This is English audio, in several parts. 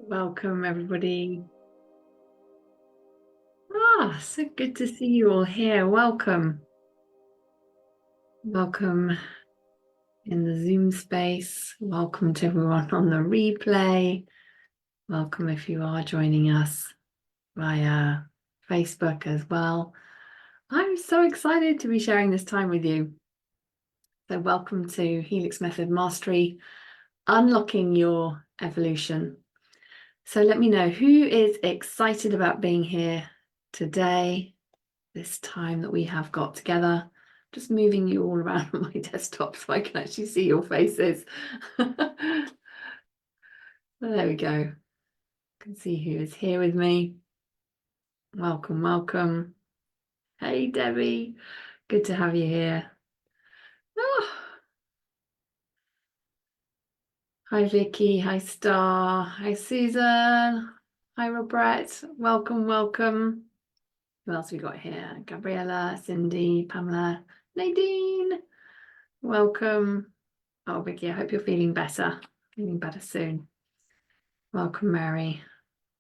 Welcome, everybody. So good to see you all here. Welcome. Welcome in the Zoom space. Welcome to everyone on the replay. Welcome if you are joining us via Facebook as well. I'm so excited to be sharing this time with you. So welcome to Helix Method Mastery, Unlocking Your Evolution. So let me know who is excited about being here today, this time that we have got together. Just moving you all around on my desktop so I can actually see your faces. There we go. I can see who is here with me. Welcome, welcome. Hey, Debbie. Good to have you here. Oh. Hi, Vicky. Hi, Star. Hi, Susan. Hi, Robert. Welcome, welcome. Who else we got here? Gabriella, Cindy, Pamela, Nadine. Welcome. Oh, Vicky, I hope you're feeling better soon. Welcome, Mary.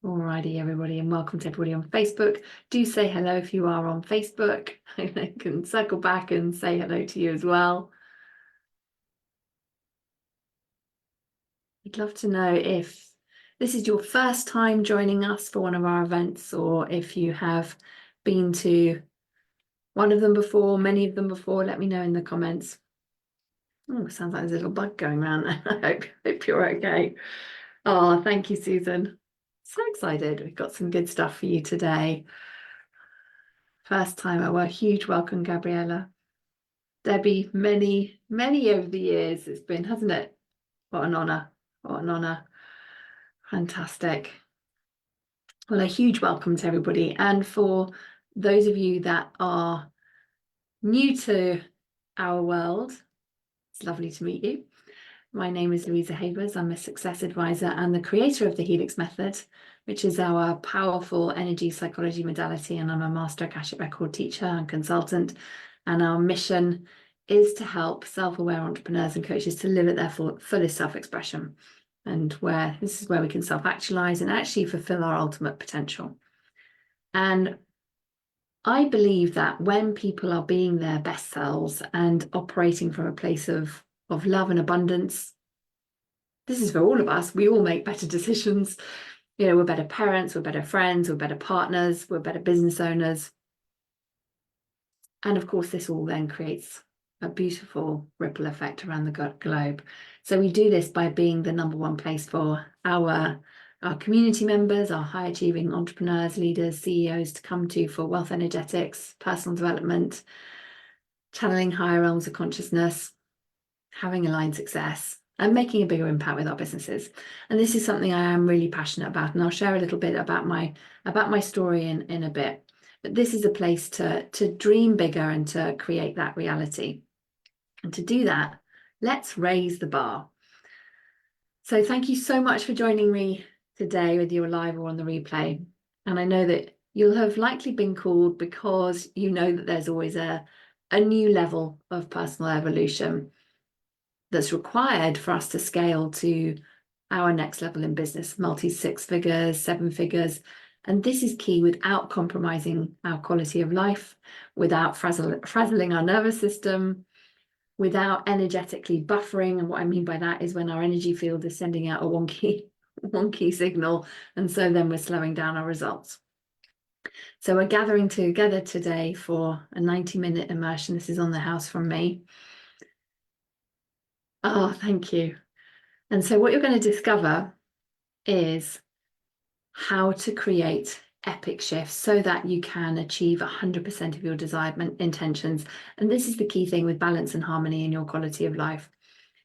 Alrighty, everybody, and welcome to everybody on Facebook. Do say hello if you are on Facebook. I can circle back and say hello to you as well. I'd love to know if this is your first time joining us for one of our events, or if you have been to one of them before, many of them before. Let me know in the comments. Oh, sounds like there's a little bug going around. I hope you're okay. Oh, thank you, Susan. So excited. We've got some good stuff for you today. First time a huge welcome, Gabriella. Debbie, many over the years it's been, hasn't it? What an honor. What an honor. Fantastic. Well, a huge welcome to everybody. And for those of you that are new to our world, it's lovely to meet you. My name is Louisa Havers. I'm a success advisor and the creator of the Helix Method, which is our powerful energy psychology modality. And I'm a master Akashic record teacher and consultant. And our mission is to help self-aware entrepreneurs and coaches to live at their fullest self-expression, and this is where we can self-actualize and actually fulfill our ultimate potential. And I believe that when people are being their best selves and operating from a place of love and abundance, this is for all of us. We all make better decisions. You know, we're better parents, we're better friends, we're better partners, we're better business owners. And of course, this all then creates a beautiful ripple effect around the globe. So we do this by being the number one place for our community members, our high achieving entrepreneurs, leaders, CEOs to come to for wealth energetics, personal development, channeling higher realms of consciousness, having aligned success, and making a bigger impact with our businesses. And this is something I am really passionate about, and I'll share a little bit about my story in a bit. But this is a place to dream bigger and to create that reality. And to do that, let's raise the bar. So thank you so much for joining me today, whether you're live or on the replay. And I know that you'll have likely been called because you know that there's always a new level of personal evolution that's required for us to scale to our next level in business, multi 6 figures, 7 figures. And this is key without compromising our quality of life, without frazzling our nervous system, without energetically buffering. And what I mean by that is when our energy field is sending out a wonky signal. And so then we're slowing down our results. So we're gathering together today for a 90-minute immersion. This is on the house from me. Oh, thank you. And so what you're going to discover is how to create epic shifts so that you can achieve 100% of your desired intentions. And this is the key thing with balance and harmony in your quality of life.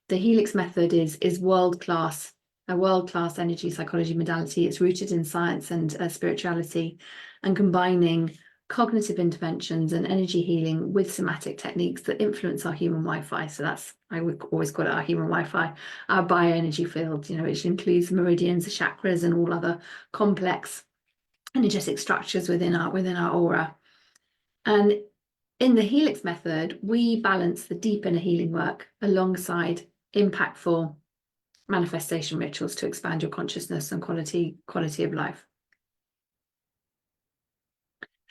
The Helix Method is world-class, a world-class energy psychology modality. It's rooted in science and spirituality, and combining cognitive interventions and energy healing with somatic techniques that influence our human Wi-Fi. So that's, I would always call it our human Wi-Fi, our bioenergy field, you know, which includes meridians, the chakras, and all other complex energetic structures within our aura. And in the Helix Method, we balance the deep inner healing work alongside impactful manifestation rituals to expand your consciousness and quality of life.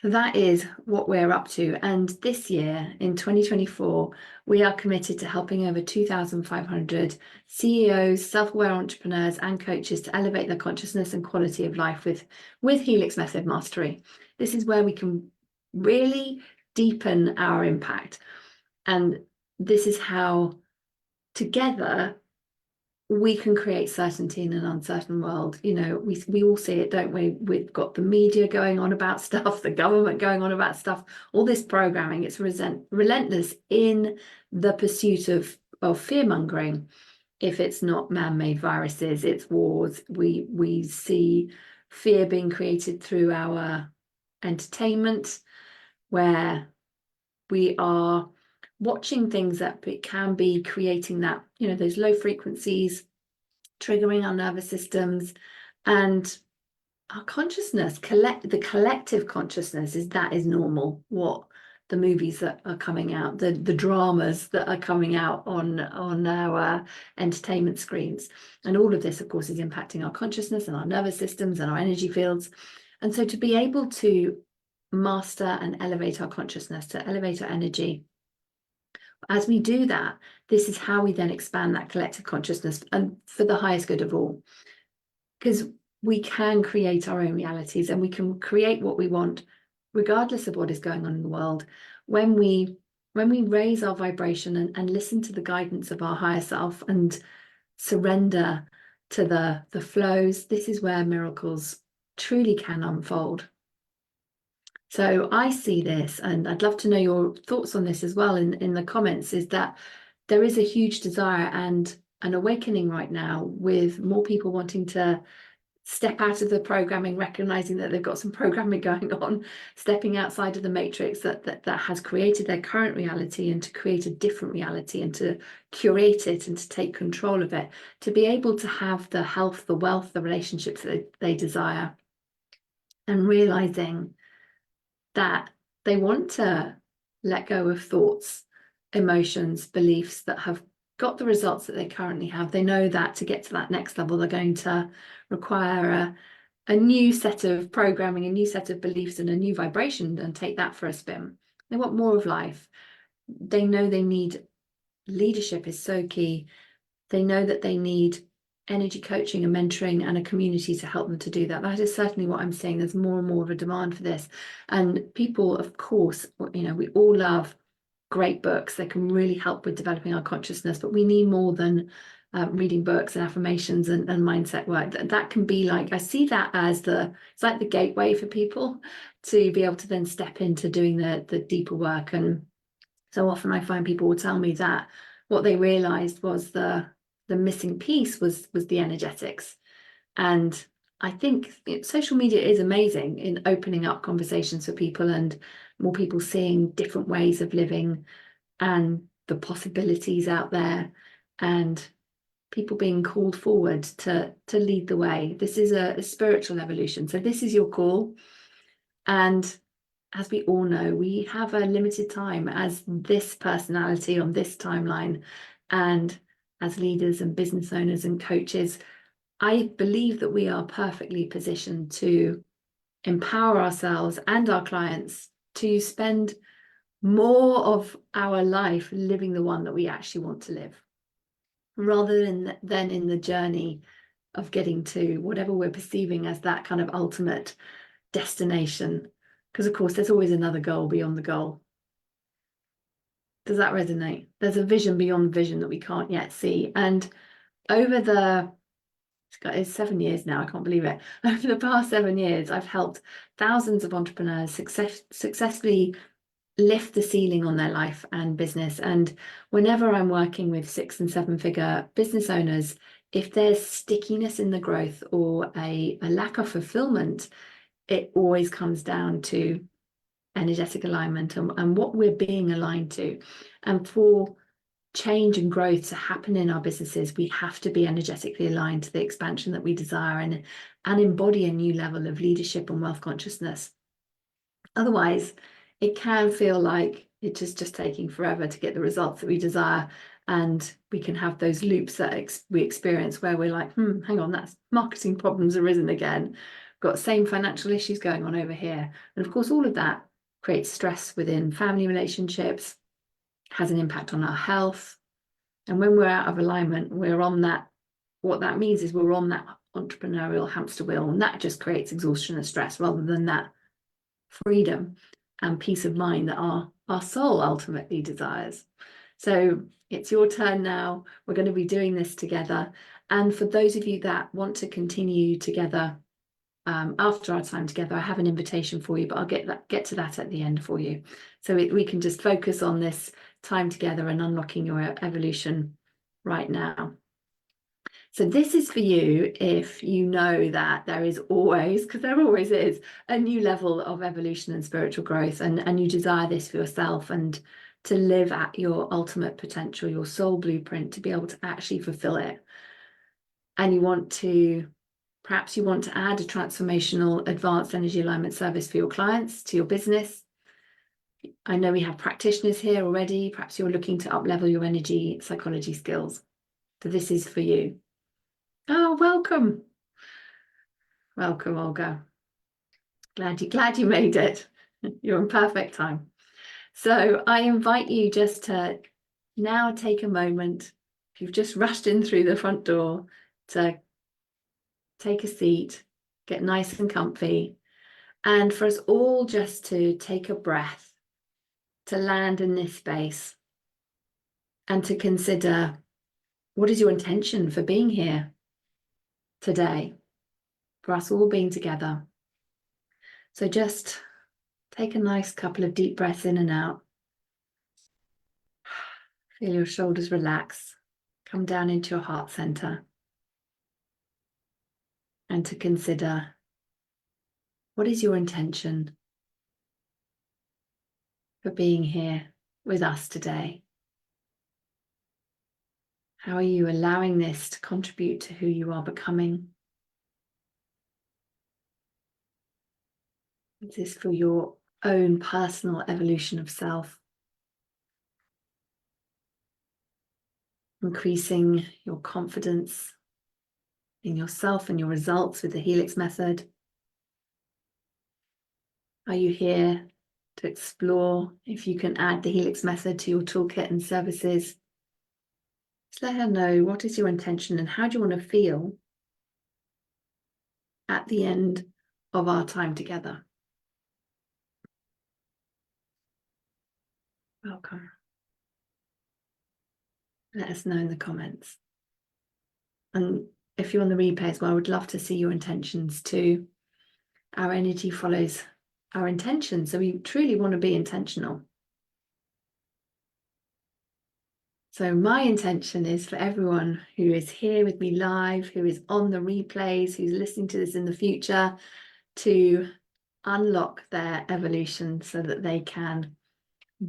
So that is what we're up to. And this year, in 2024, we are committed to helping over 2,500 CEOs, self-aware entrepreneurs, and coaches to elevate their consciousness and quality of life with Helix Method Mastery. This is where we can really deepen our impact. And this is how together we can create certainty in an uncertain world. You know, we all see it, don't we? We've got the media going on about stuff, the government going on about stuff, all this programming. It's relentless in the pursuit of fear mongering. If it's not man-made viruses, it's wars. We see fear being created through our entertainment, where we are watching things that can be creating that, you know, those low frequencies, triggering our nervous systems, and our consciousness, the collective consciousness is normal. What the movies that are coming out, the dramas that are coming out on our entertainment screens, and all of this, of course, is impacting our consciousness and our nervous systems and our energy fields. And so to be able to master and elevate our consciousness, to elevate our energy, as we do that, this is how we then expand that collective consciousness and for the highest good of all. Because we can create our own realities and we can create what we want, regardless of what is going on in the world. When we raise our vibration and listen to the guidance of our higher self and surrender to the flows, this is where miracles truly can unfold. So I see this, and I'd love to know your thoughts on this as well in the comments, is that there is a huge desire and an awakening right now, with more people wanting to step out of the programming, recognizing that they've got some programming going on, stepping outside of the matrix that has created their current reality, and to create a different reality and to curate it and to take control of it, to be able to have the health, the wealth, the relationships that they desire, and realizing that they want to let go of thoughts, emotions, beliefs that have got the results that they currently have. They know that to get to that next level, they're going to require a new set of programming, a new set of beliefs, and a new vibration, and take that for a spin. They want more of life. They know they need leadership is so key. They know that they need energy coaching and mentoring and a community to help them to do that. That is certainly what I'm seeing. There's more and more of a demand for this. And people, of course, you know, we all love great books. They can really help with developing our consciousness, but we need more than reading books and affirmations and mindset work. That can be like, I see that as it's like the gateway for people to be able to then step into doing the deeper work. And so often I find people will tell me that what they realized was the missing piece was the energetics. And I think social media is amazing in opening up conversations for people, and more people seeing different ways of living and the possibilities out there, and people being called forward to lead the way. This is a spiritual evolution. So this is your call. And as we all know, we have a limited time as this personality on this timeline, and as leaders and business owners and coaches, I believe that we are perfectly positioned to empower ourselves and our clients to spend more of our life living the one that we actually want to live, rather than in the journey of getting to whatever we're perceiving as that kind of ultimate destination. Because of course, there's always another goal beyond the goal. Does that resonate? There's a vision beyond vision that we can't yet see. And over it's 7 years now, I can't believe it. Over the past 7 years, I've helped thousands of entrepreneurs successfully lift the ceiling on their life and business. And whenever I'm working with 6- and 7-figure business owners, if there's stickiness in the growth or a lack of fulfillment, it always comes down to energetic alignment and what we're being aligned to. And for change and growth to happen in our businesses, we have to be energetically aligned to the expansion that we desire, and embody a new level of leadership and wealth consciousness. Otherwise, it can feel like it's just taking forever to get the results that we desire. And we can have those loops that we experience where we're like, hang on, that's marketing problems arisen again. Got same financial issues going on over here. And of course, all of that creates stress within family relationships, has an impact on our health. And when we're out of alignment, we're on that. What that means is we're on that entrepreneurial hamster wheel, and that just creates exhaustion and stress rather than that freedom and peace of mind that our soul ultimately desires. So it's your turn now. We're going to be doing this together. And for those of you that want to continue together after our time together, I have an invitation for you, but I'll get to that at the end for you. So we can just focus on this time together and unlocking your evolution right now. So this is for you if you know that there is always, because there always is, a new level of evolution and spiritual growth, and you desire this for yourself and to live at your ultimate potential, your soul blueprint, to be able to actually fulfill it. And perhaps you want to add a transformational advanced energy alignment service for your clients, to your business. I know we have practitioners here already. Perhaps you're looking to up-level your energy psychology skills. So this is for you. Oh, welcome. Welcome, Olga. Glad you made it. You're in perfect time. So I invite you just to now take a moment, if you've just rushed in through the front door, to take a seat, get nice and comfy, and for us all just to take a breath, to land in this space, and to consider, what is your intention for being here today, for us all being together? So just take a nice couple of deep breaths in and out. Feel your shoulders relax. Come down into your heart center. And to consider, what is your intention for being here with us today? How are you allowing this to contribute to who you are becoming? Is this for your own personal evolution of self? Increasing your confidence in yourself and your results with the Helix method? Are you here to explore if you can add the Helix method to your toolkit and services? Just let her know, what is your intention and how do you want to feel at the end of our time together? Welcome. Let us know in the comments. And if you're on the replay as well, I would love to see your intentions too. Our energy follows our intention, so we truly want to be intentional. So my intention is for everyone who is here with me live, who is on the replays, who's listening to this in the future, to unlock their evolution so that they can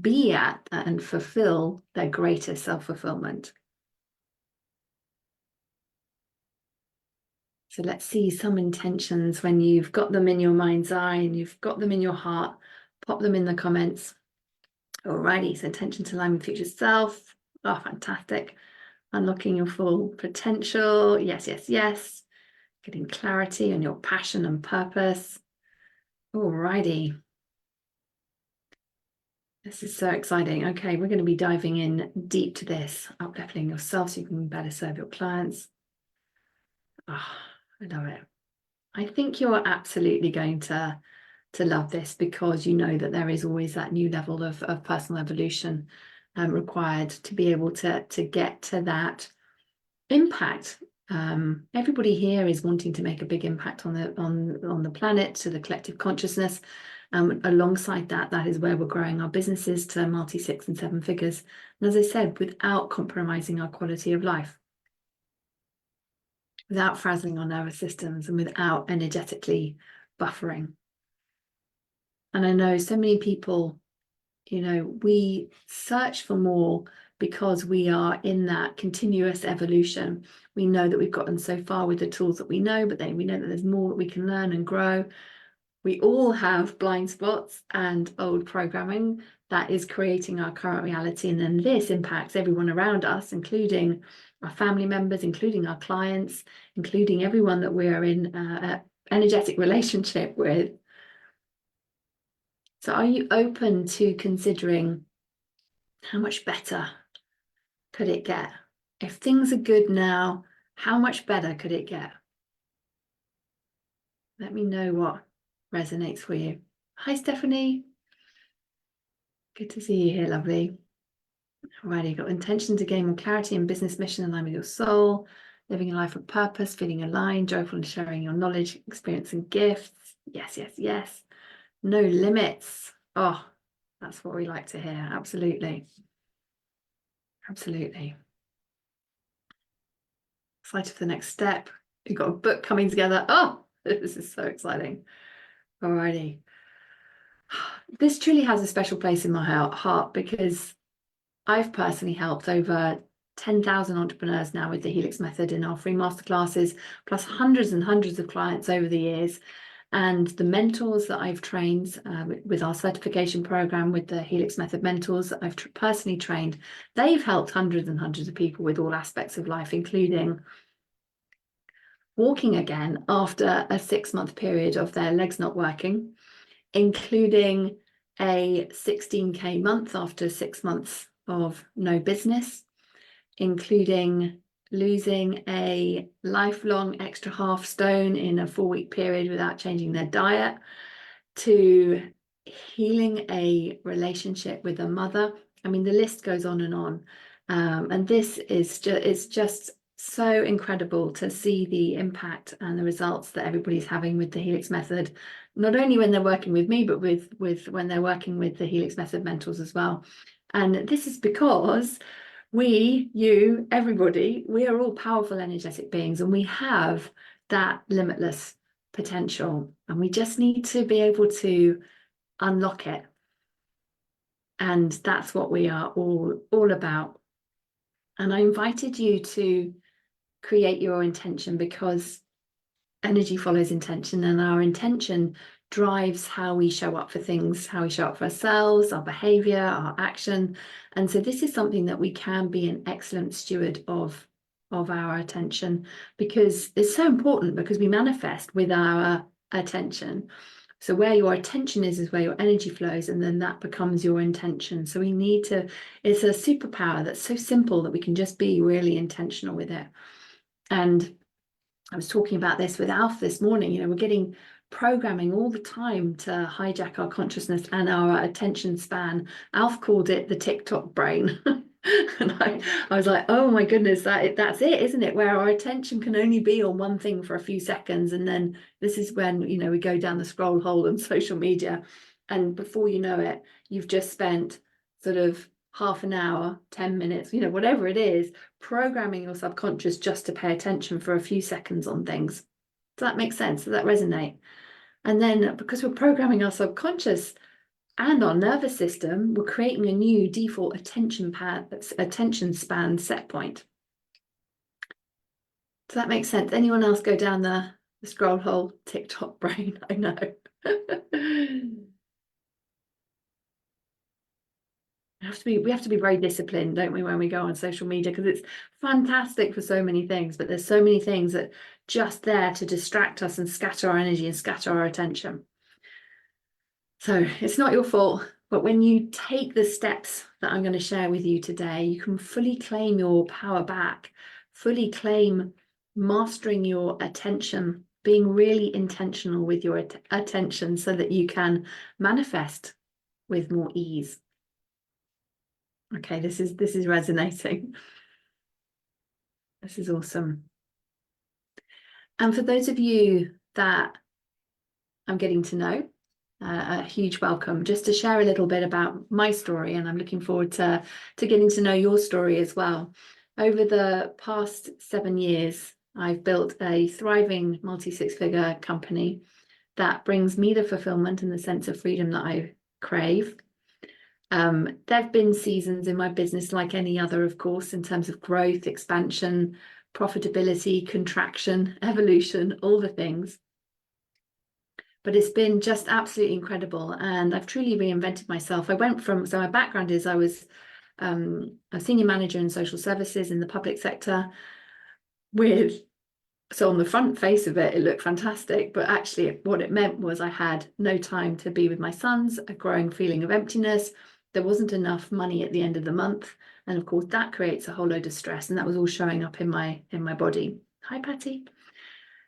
be at and fulfill their greater self-fulfillment. So let's see some intentions when you've got them in your mind's eye and you've got them in your heart. Pop them in the comments. Alrighty, so intention to align with future self. Oh, fantastic. Unlocking your full potential. Yes, yes, yes. Getting clarity on your passion and purpose. Alrighty. This is so exciting. Okay, we're going to be diving in deep to this. Up-leveling yourself so you can better serve your clients. Oh, I love it. I think you're absolutely going to love this, because you know that there is always that new level of personal evolution required to be able to get to that impact. Everybody here is wanting to make a big impact on the planet, to the collective consciousness. Alongside that is where we're growing our businesses to multi 6 and 7 figures. And as I said, without compromising our quality of life, without frazzling our nervous systems, and without energetically buffering. And I know so many people, we search for more because we are in that continuous evolution. We know that we've gotten so far with the tools that we know, but then we know that there's more that we can learn and grow. We all have blind spots and old programming that is creating our current reality. And then this impacts everyone around us, including our family members, including our clients, including everyone that we are in an energetic relationship with. So are you open to considering how much better could it get? If things are good now, how much better could it get? Let me know what resonates for you. Hi, Stephanie. Good to see you here, lovely. Alrighty, got intention to gain more clarity and business mission in line with your soul, living a life of purpose, feeling aligned, joyful and sharing your knowledge, experience and gifts. Yes, yes, yes. No limits. Oh, that's what we like to hear. Absolutely. Absolutely. Excited for the next step. You've got a book coming together. Oh, this is so exciting. Alrighty. This truly has a special place in my heart because I've personally helped over 10,000 entrepreneurs now with the Helix method in our free masterclasses, plus hundreds and hundreds of clients over the years. And the mentors that I've trained with our certification program, with the Helix method mentors that I've personally trained, they've helped hundreds and hundreds of people with all aspects of life, including walking again after a 6-month period of their legs not working, including a 16K month after 6 months of no business, including losing a lifelong extra half stone in a 4-week period without changing their diet, to healing a relationship with a mother. I mean, the list goes on and on. And this is just so incredible to see the impact and the results that everybody's having with the Helix method, not only when they're working with me, but with when they're working with the Helix method mentors as well. And this is because we, you, everybody, we are all powerful energetic beings, and we have that limitless potential, and we just need to be able to unlock it. And that's what we are all about. And I invited you to create your intention, because energy follows intention, and our intention drives how we show up for things, how we show up for ourselves, our behavior, our action. And so this is something that we can be an excellent steward of our attention, because it's so important, because we manifest with our attention. So where your attention is where your energy flows, and then that becomes your intention. So we need to, it's a superpower that's so simple that we can just be really intentional with it. And I was talking about this with Alf this morning. You know, we're getting programming all the time to hijack our consciousness and our attention span. Alf called it the TikTok brain. And I was like, oh my goodness, that's it, isn't it? Where our attention can only be on one thing for a few seconds. And then this is when, you know, we go down the scroll hole on social media. And before you know it, you've just spent sort of half an hour, 10 minutes, you know, whatever it is, programming your subconscious just to pay attention for a few seconds on things. Does that make sense? Does that resonate? And then because we're programming our subconscious and our nervous system, we're creating a new default attention span set point. Does that make sense? Anyone else go down the scroll hole TikTok brain? I know. We have to be very disciplined, don't we, when we go on social media, because it's fantastic for so many things, but there's so many things that just there to distract us and scatter our energy and scatter our attention. So it's not your fault, but when you take the steps that I'm going to share with you today, you can fully claim your power back, fully claim mastering your attention, being really intentional with your attention, so that you can manifest with more ease. Okay, this is resonating. This is awesome. And for those of you that I'm getting to know, a huge welcome, just to share a little bit about my story, and I'm looking forward to getting to know your story as well. Over the past 7 years, I've built a thriving multi-6-figure company that brings me the fulfillment and the sense of freedom that I crave. There have been seasons in my business like any other, of course, in terms of growth, expansion, profitability, contraction, evolution, all the things. but it's been just absolutely incredible, and I've truly reinvented myself. I went from, so my background is I was a senior manager in social services in the public sector with, so on the front face of it, it looked fantastic, but actually what it meant was I had no time to be with my sons, a growing feeling of emptiness. There wasn't enough money at the end of the month. And of course that creates a whole load of stress, and that was all showing up in my body. Hi, Patty.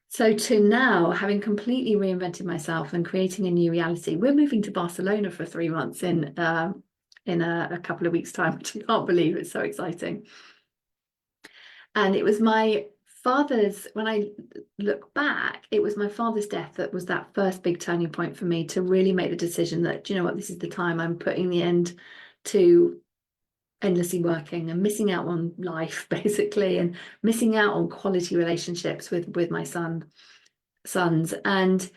So to now, having completely reinvented myself and creating a new reality, we're moving to Barcelona for 3 months in a couple of weeks' time, which I can't believe. It's so exciting. And it was my father's, when I look back, it was my father's death that was that first big turning point for me to really make the decision that, do you know what, this is the time I'm putting the end to endlessly working and missing out on life, basically, and missing out on quality relationships with my sons. And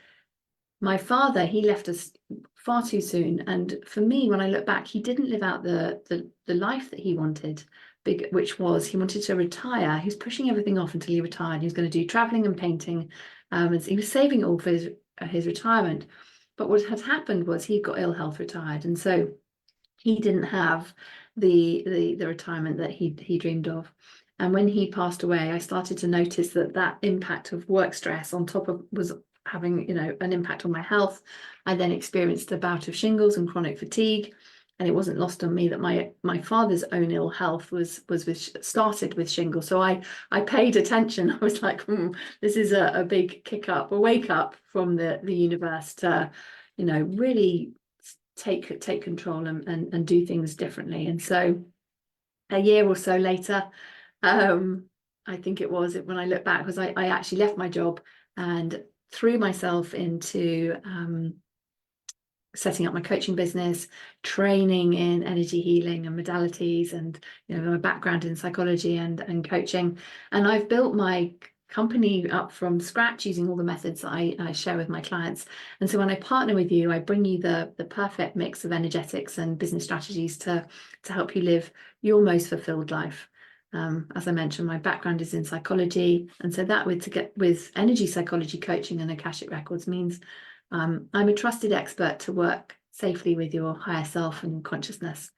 my father, he left us far too soon. And for me, when I look back, he didn't live out the life that he wanted, which was he wanted to retire. He was pushing everything off until he retired. He was going to do traveling and painting. And he was saving it all for his retirement. But what had happened was he got ill health retired. And so he didn't have the retirement that he dreamed of. And when he passed away, I started to notice that impact of work stress on top of was having, an impact on my health. I then experienced a bout of shingles and chronic fatigue, and it wasn't lost on me that my father's own ill health started with shingles. So I paid attention. I was like, this is a big kick up, a wake up from the universe to, really take control and do things differently. And so a year or so later, I think it was when I look back, because I actually left my job and threw myself into setting up my coaching business, training in energy healing and modalities, and my background in psychology and coaching. And I've built my company up from scratch using all the methods that I share with my clients. And so when I partner with you, I bring you the perfect mix of energetics and business strategies to help you live your most fulfilled life. As I mentioned, my background is in psychology, and so that with energy psychology coaching and Akashic Records means I'm a trusted expert to work safely with your higher self and consciousness.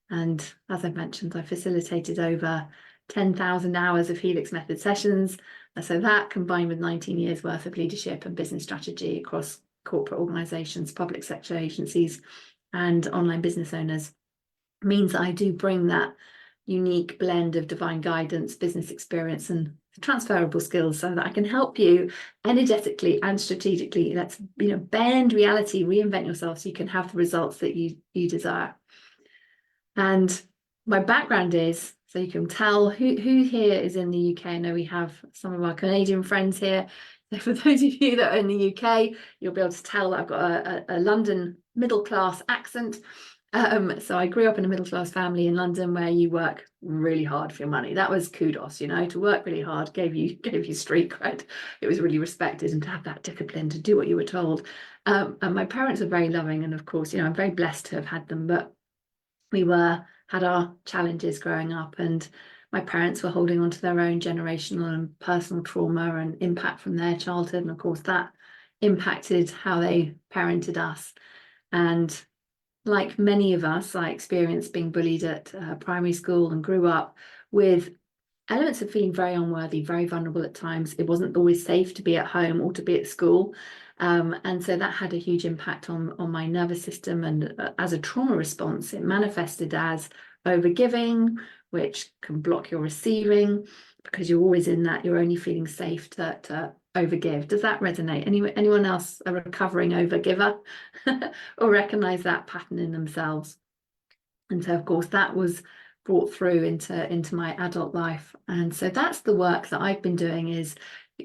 And as I've mentioned, I facilitated over 10,000 hours of Helix Method sessions. So that, combined with 19 years worth of leadership and business strategy across corporate organizations, public sector agencies, and online business owners, means that I do bring that unique blend of divine guidance, business experience, and transferable skills so that I can help you energetically and strategically. Let's bend reality, reinvent yourself so you can have the results that you desire. And my background is, so you can tell who here is in the UK. I know we have some of our Canadian friends here. So for those of you that are in the UK, you'll be able to tell that I've got a London middle class accent. So I grew up in a middle class family in London where you work really hard for your money. That was kudos, to work really hard gave you street cred. It was really respected, and to have that discipline to do what you were told. And my parents were very loving, and of course, I'm very blessed to have had them, but we had our challenges growing up, and my parents were holding on to their own generational and personal trauma and impact from their childhood. And of course, that impacted how they parented us. And like many of us, I experienced being bullied at primary school and grew up with elements of feeling very unworthy, very vulnerable at times. It wasn't always safe to be at home or to be at school. And so that had a huge impact on my nervous system. And as a trauma response, it manifested as overgiving, which can block your receiving because you're always in that, you're only feeling safe to overgive. Does that resonate? Anyone else a recovering overgiver or recognize that pattern in themselves? And so, of course, that was brought through into my adult life. And so that's the work that I've been doing, is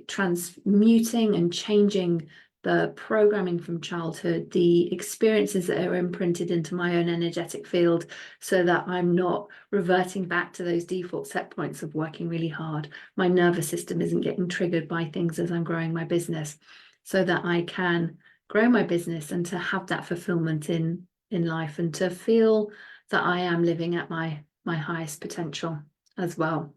transmuting and changing the programming from childhood, the experiences that are imprinted into my own energetic field, so that I'm not reverting back to those default set points of working really hard. My nervous system isn't getting triggered by things as I'm growing my business, so that I can grow my business and to have that fulfillment in life, and to feel that I am living at my highest potential as well.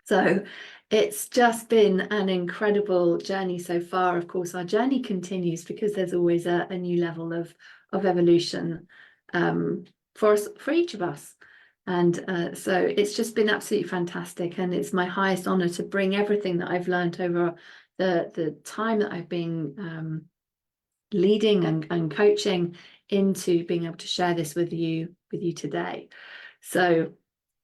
So it's just been an incredible journey so far. Of course, our journey continues because there's always a new level of evolution for us, for each of us. And so it's just been absolutely fantastic. And it's my highest honor to bring everything that I've learned over the time that I've been leading and coaching into being able to share this with you today. So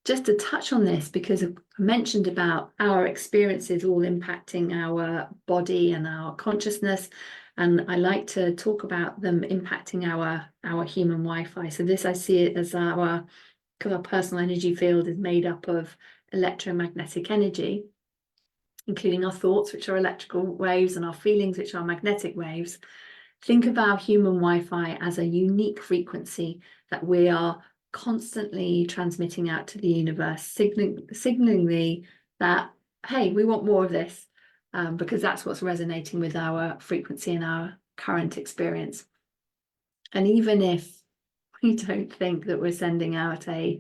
just to touch on this, because I mentioned about our experiences all impacting our body and our consciousness, and I like to talk about them impacting our human Wi-Fi. So this, I see it as because our personal energy field is made up of electromagnetic energy, including our thoughts, which are electrical waves, and our feelings, which are magnetic waves. Think of our human Wi-Fi as a unique frequency that we are constantly transmitting out to the universe, signaling me that, hey, we want more of this, because that's what's resonating with our frequency and our current experience. And even if we don't think that we're sending out a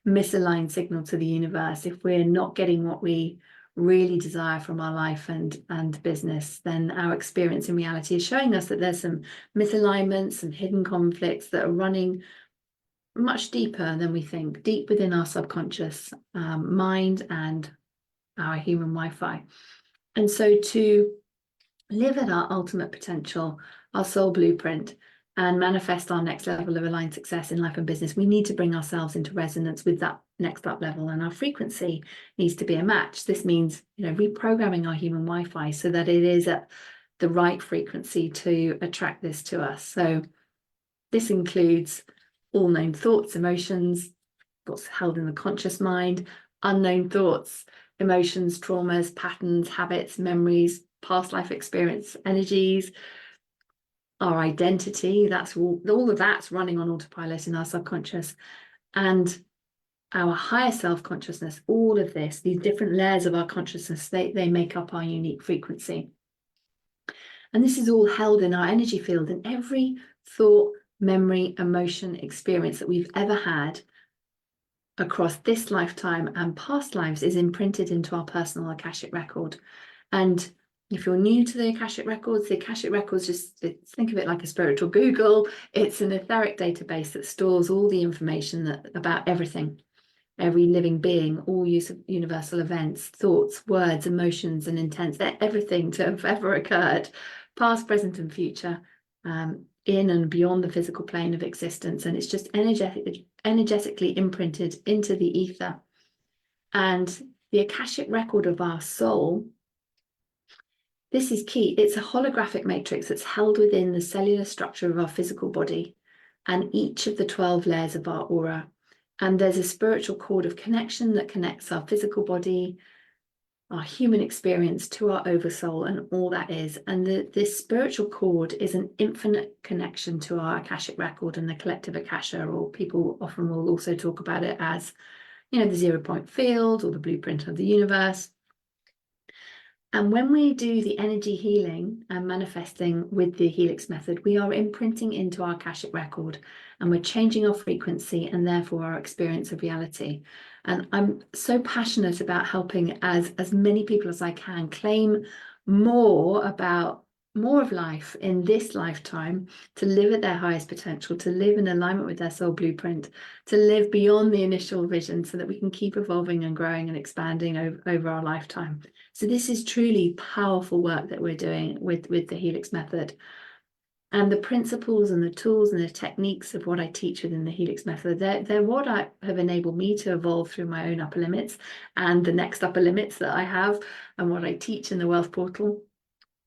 misaligned signal to the universe, if we're not getting what we really desire from our life and business, then our experience in reality is showing us that there's some misalignments, some hidden conflicts that are running much deeper than we think, deep within our subconscious mind and our human Wi-Fi. And so to live at our ultimate potential, our soul blueprint, and manifest our next level of aligned success in life and business, we need to bring ourselves into resonance with that next up level, and our frequency needs to be a match. This means, reprogramming our human Wi-Fi so that it is at the right frequency to attract this to us. So this includes all known thoughts, emotions, what's held in the conscious mind, unknown thoughts, emotions, traumas, patterns, habits, memories, past life experience, energies, our identity. That's all of that's running on autopilot in our subconscious, and our higher self-consciousness. All of this, these different layers of our consciousness, they make up our unique frequency. And this is all held in our energy field, and every thought, memory, emotion, experience that we've ever had across this lifetime and past lives is imprinted into our personal Akashic record. And if you're new to the Akashic records, just think of it like a spiritual Google. It's an etheric database that stores all the information about everything, every living being, all use of universal events, thoughts, words, emotions, and intents, everything to have ever occurred, past, present, and future, in and beyond the physical plane of existence. And it's just energetically imprinted into the ether. And the Akashic record of our soul, this is key. It's a holographic matrix that's held within the cellular structure of our physical body and each of the 12 layers of our aura. And there's a spiritual cord of connection that connects our physical body, our human experience, to our oversoul and all that is. And this spiritual cord is an infinite connection to our Akashic record and the collective Akasha, or people often will also talk about it as, the 0 point field or the blueprint of the universe. And when we do the energy healing and manifesting with the Helix method, we are imprinting into our Akashic record, and we're changing our frequency and therefore our experience of reality. And I'm so passionate about helping as many people as I can claim more of life in this lifetime, to live at their highest potential, to live in alignment with their soul blueprint, to live beyond the initial vision so that we can keep evolving and growing and expanding over our lifetime. So this is truly powerful work that we're doing with the Helix method. And the principles and the tools and the techniques of what I teach within the Helix method, they're what have enabled me to evolve through my own upper limits and the next upper limits that I have. And what I teach in the Wealth Portal,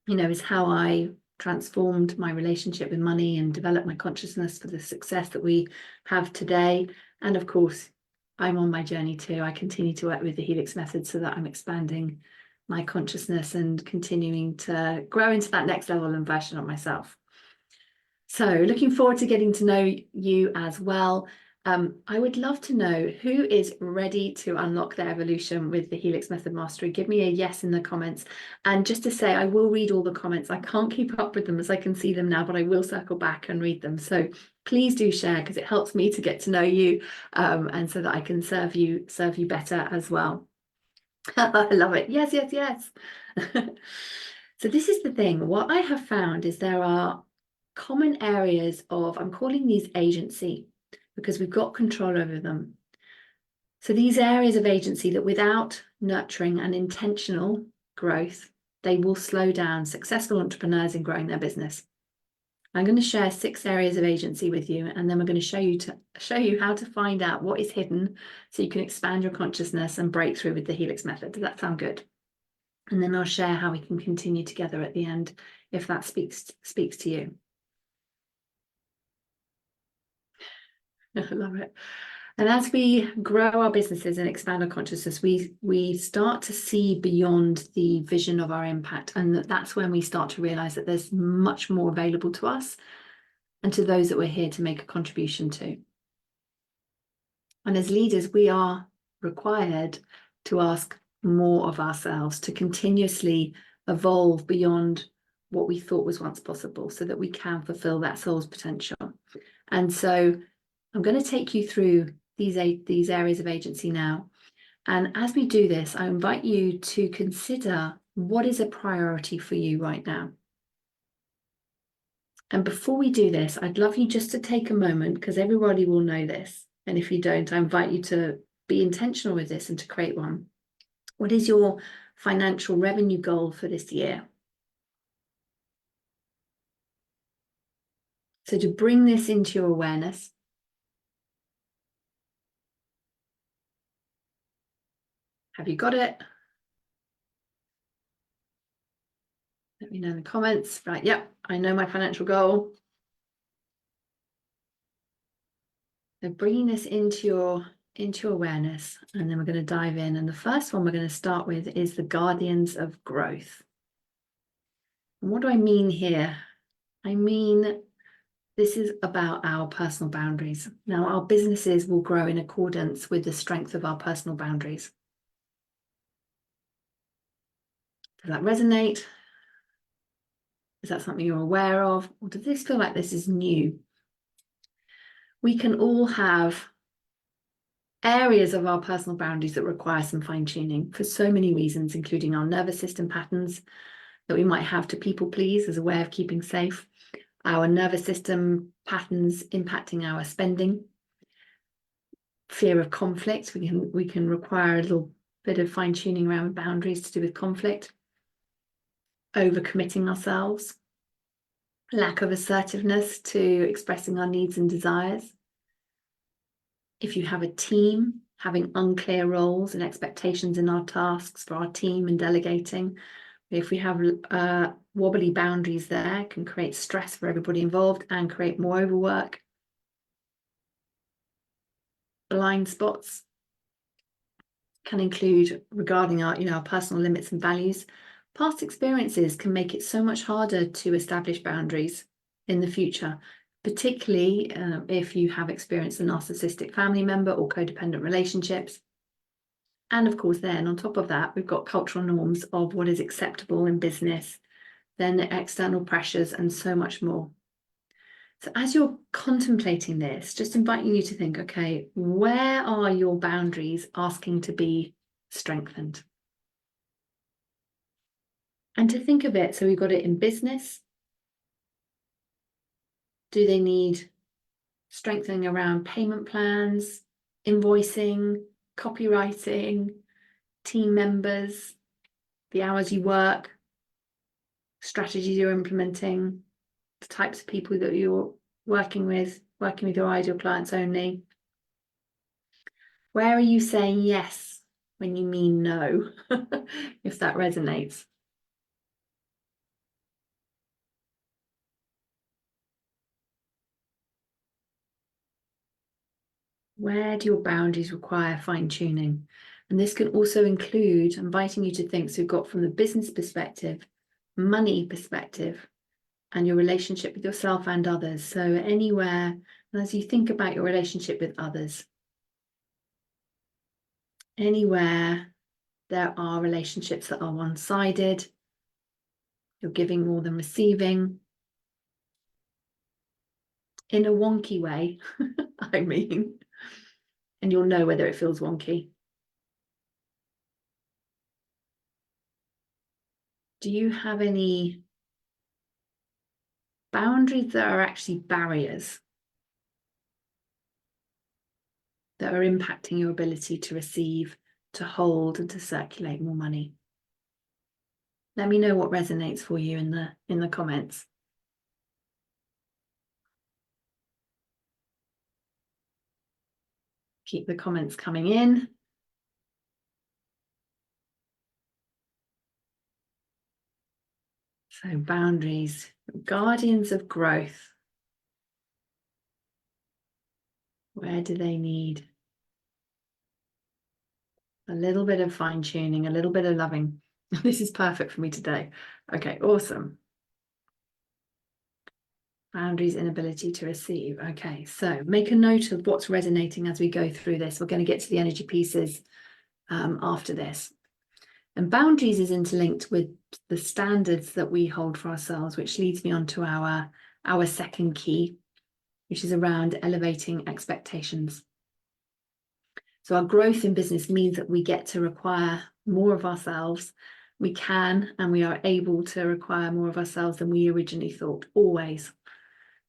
is how I transformed my relationship with money and developed my consciousness for the success that we have today. And of course, I'm on my journey too. I continue to work with the Helix method so that I'm expanding my consciousness and continuing to grow into that next level and version of myself. So looking forward to getting to know you as well. I would love to know who is ready to unlock their evolution with the Helix Method Mastery. Give me a yes in the comments. And just to say, I will read all the comments. I can't keep up with them as I can see them now, but I will circle back and read them. So please do share, because it helps me to get to know you, and so that I can serve you better as well. I love it. Yes, yes, yes. So this is the thing. What I have found is there are common areas of, I'm calling these agency because we've got control over them. So these areas of agency that without nurturing and intentional growth, they will slow down successful entrepreneurs in growing their business. I'm going to share 6 areas of agency with you, and then we're going to show you how to find out what is hidden so you can expand your consciousness and break through with the Helix method. Does that sound good? And then I'll share how we can continue together at the end if that speaks to you. I love it. And as we grow our businesses and expand our consciousness, we start to see beyond the vision of our impact. And that's when we start to realize that there's much more available to us and to those that we're here to make a contribution to. And as leaders, we are required to ask more of ourselves, to continuously evolve beyond what we thought was once possible so that we can fulfill that soul's potential. And so I'm going to take you through these areas of agency now. And as we do this, I invite you to consider what is a priority for you right now. And before we do this, I'd love you just to take a moment, because everybody will know this. And if you don't, I invite you to be intentional with this and to create one. What is your financial revenue goal for this year? So to bring this into your awareness, have you got it? Let me know in the comments. Right, yep, I know my financial goal. So bringing this into awareness, and then we're going to dive in. And the first one we're going to start with is the guardians of growth. And what do I mean here? I mean, this is about our personal boundaries. Now, our businesses will grow in accordance with the strength of our personal boundaries. Does that resonate? Is that something you're aware of? Or does this feel like this is new? We can all have areas of our personal boundaries that require some fine-tuning for so many reasons, including our nervous system patterns that we might have to people please as a way of keeping safe, our nervous system patterns impacting our spending, fear of conflict. We can require a little bit of fine-tuning around boundaries to do with conflict, overcommitting ourselves, lack of assertiveness to expressing our needs and desires. If you have a team, having unclear roles and expectations in our tasks for our team and delegating. If we have wobbly boundaries there, it can create stress for everybody involved and create more overwork. Blind spots can include regarding our personal limits and values. Past experiences can make it so much harder to establish boundaries in the future, particularly if you have experienced a narcissistic family member or codependent relationships. And of course, then on top of that, we've got cultural norms of what is acceptable in business, then external pressures, and so much more. So as you're contemplating this, just inviting you to think, okay, where are your boundaries asking to be strengthened? And to think of it, so we've got it in business. Do they need strengthening around payment plans, invoicing, copywriting, team members, the hours you work, strategies you're implementing, the types of people that you're working with your ideal clients only? Where are you saying yes when you mean no, if that resonates? Where do your boundaries require fine-tuning? And this can also include inviting you to think, so you've got from the business perspective, money perspective, and your relationship with yourself and others. So anywhere, as you think about your relationship with others, anywhere there are relationships that are one-sided, you're giving more than receiving, in a wonky way, I mean, and you'll know whether it feels wonky. Do you have any boundaries that are actually barriers that are impacting your ability to receive, to hold, and to circulate more money? Let me know what resonates for you in the comments. Keep the comments coming in. So boundaries, guardians of growth. Where do they need a little bit of fine tuning, a little bit of loving? This is perfect for me today. Okay, awesome. Boundaries, inability to receive. Okay, so make a note of what's resonating as we go through this. We're going to get to the energy pieces after this. And boundaries is interlinked with the standards that we hold for ourselves, which leads me on to our second key, which is around elevating expectations. So our growth in business means that we get to require more of ourselves. We can and we are able to require more of ourselves than we originally thought, always.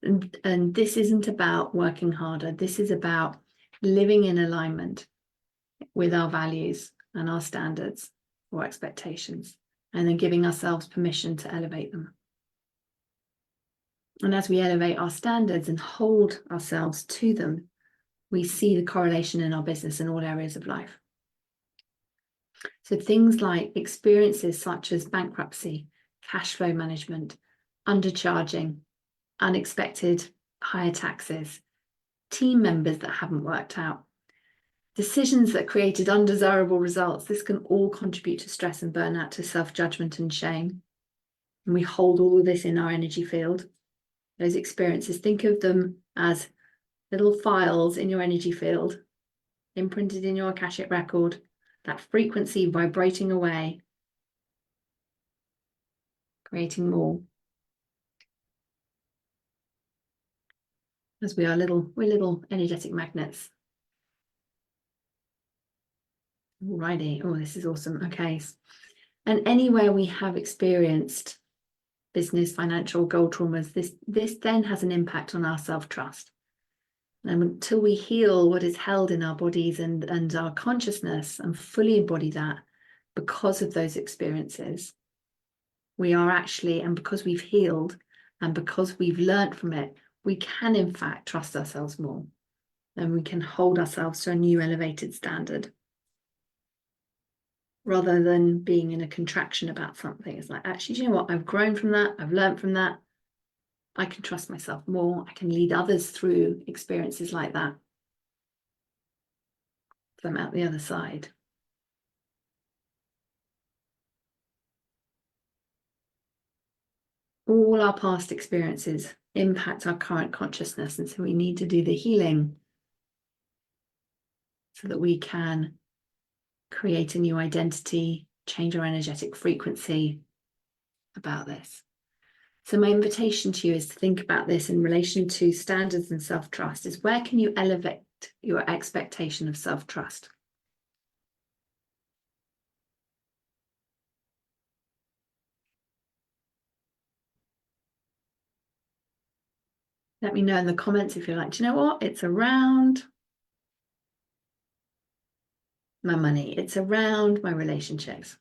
And this isn't about working harder. This is about living in alignment with our values and our standards or expectations, and then giving ourselves permission to elevate them. And as we elevate our standards and hold ourselves to them, we see the correlation in our business in all areas of life. So things like experiences such as bankruptcy, cash flow management, undercharging, unexpected higher taxes, team members that haven't worked out, decisions that created undesirable results. This can all contribute to stress and burnout, to self-judgment and shame. And we hold all of this in our energy field. Those experiences, think of them as little files in your energy field, imprinted in your Akashic record, that frequency vibrating away, creating more. As we're little energetic magnets. Alrighty, oh, this is awesome. Okay, and anywhere we have experienced business, financial, goal traumas, this then has an impact on our self-trust. And until we heal what is held in our bodies and our consciousness and fully embody that because of those experiences, we are actually, and because we've healed and because we've learned from it, we can in fact trust ourselves more, and we can hold ourselves to a new elevated standard rather than being in a contraction about something. It's like, actually, do you know what? I've grown from that. I've learned from that. I can trust myself more. I can lead others through experiences like that. So I'm out the other side. All our past experiences impact our current consciousness, and so we need to do the healing so that we can create a new identity, change our energetic frequency about this. So my invitation to you is to think about this in relation to standards and self-trust, is where can you elevate your expectation of self-trust? Let me know in the comments if you're like, do you know what? It's around my money. It's around my relationships.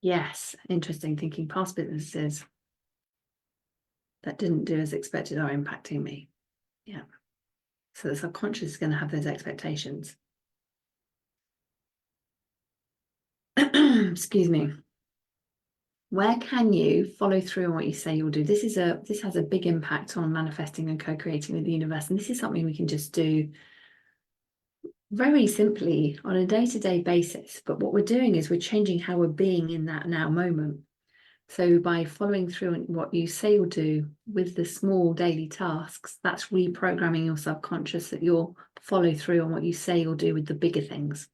Yes, interesting. Thinking past businesses that didn't do as expected are impacting me. Yeah. So the subconscious is going to have those expectations. Excuse me. Where can you follow through on what you say you'll do? This has a big impact on manifesting and co-creating with the universe. And this is something we can just do very simply on a day-to-day basis. But what we're doing is we're changing how we're being in that now moment. So by following through on what you say you'll do with the small daily tasks, that's reprogramming your subconscious that you'll follow through on what you say you'll do with the bigger things.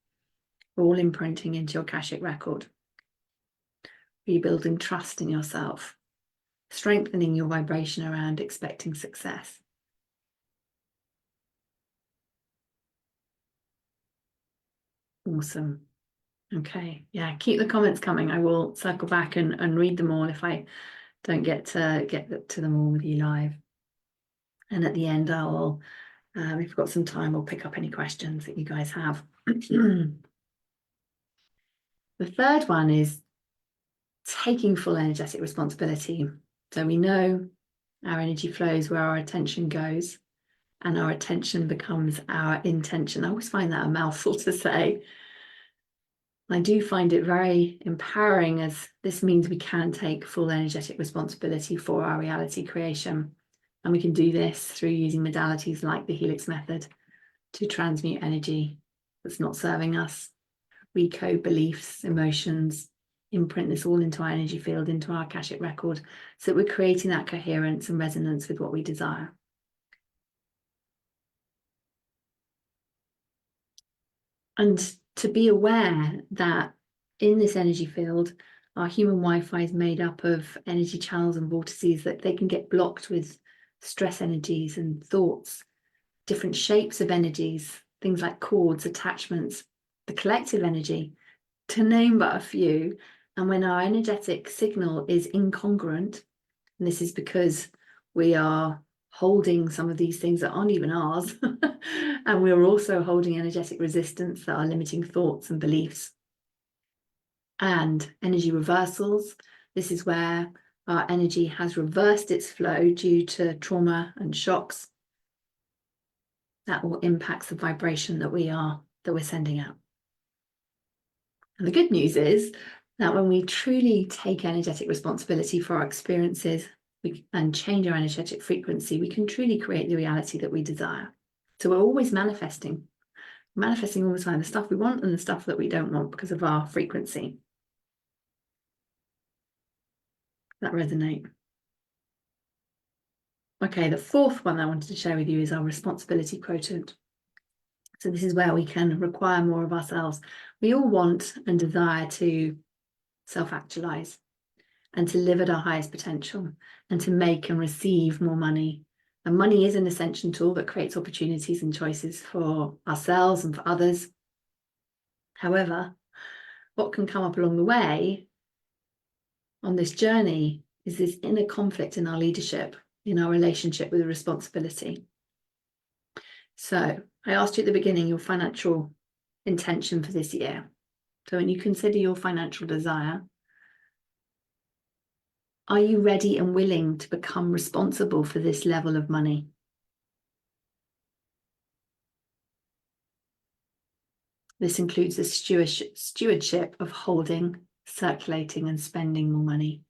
We're all imprinting into your Akashic record. Rebuilding trust in yourself, strengthening your vibration around expecting success. Awesome. Okay, yeah, keep the comments coming. I will circle back and read them all if I don't get to them all with you live. And at the end, I'll, if we've got some time, we'll pick up any questions that you guys have. The third one is taking full energetic responsibility. So we know our energy flows where our attention goes, and our attention becomes our intention. I always find that a mouthful to say. I do find it very empowering, as this means we can take full energetic responsibility for our reality creation. And we can do this through using modalities like the Helix method to transmute energy that's not serving us, recode beliefs, emotions, imprint this all into our energy field, into our Akashic record, so that we're creating that coherence and resonance with what we desire. And to be aware that in this energy field, our human Wi-Fi is made up of energy channels and vortices that they can get blocked with stress energies and thoughts, different shapes of energies, things like cords, attachments, the collective energy, to name but a few. And when our energetic signal is incongruent, and this is because we are holding some of these things that aren't even ours, and we're also holding energetic resistance that are limiting thoughts and beliefs. And energy reversals, this is where our energy has reversed its flow due to trauma and shocks. That all impacts the vibration that we're sending out. And the good news is that when we truly take energetic responsibility for our experiences and change our energetic frequency, we can truly create the reality that we desire. So we're always manifesting all the time, the stuff we want and the stuff that we don't want because of our frequency. That resonate? Okay, the fourth one I wanted to share with you is our responsibility quotient. So this is where we can require more of ourselves. We all want and desire to self-actualize and to live at our highest potential and to make and receive more money. And money is an ascension tool that creates opportunities and choices for ourselves and for others. However, what can come up along the way on this journey is this inner conflict in our leadership, in our relationship with the responsibility. So I asked you at the beginning your financial intention for this year. So when you consider your financial desire, are you ready and willing to become responsible for this level of money? This includes the stewardship of holding, circulating, and spending more money.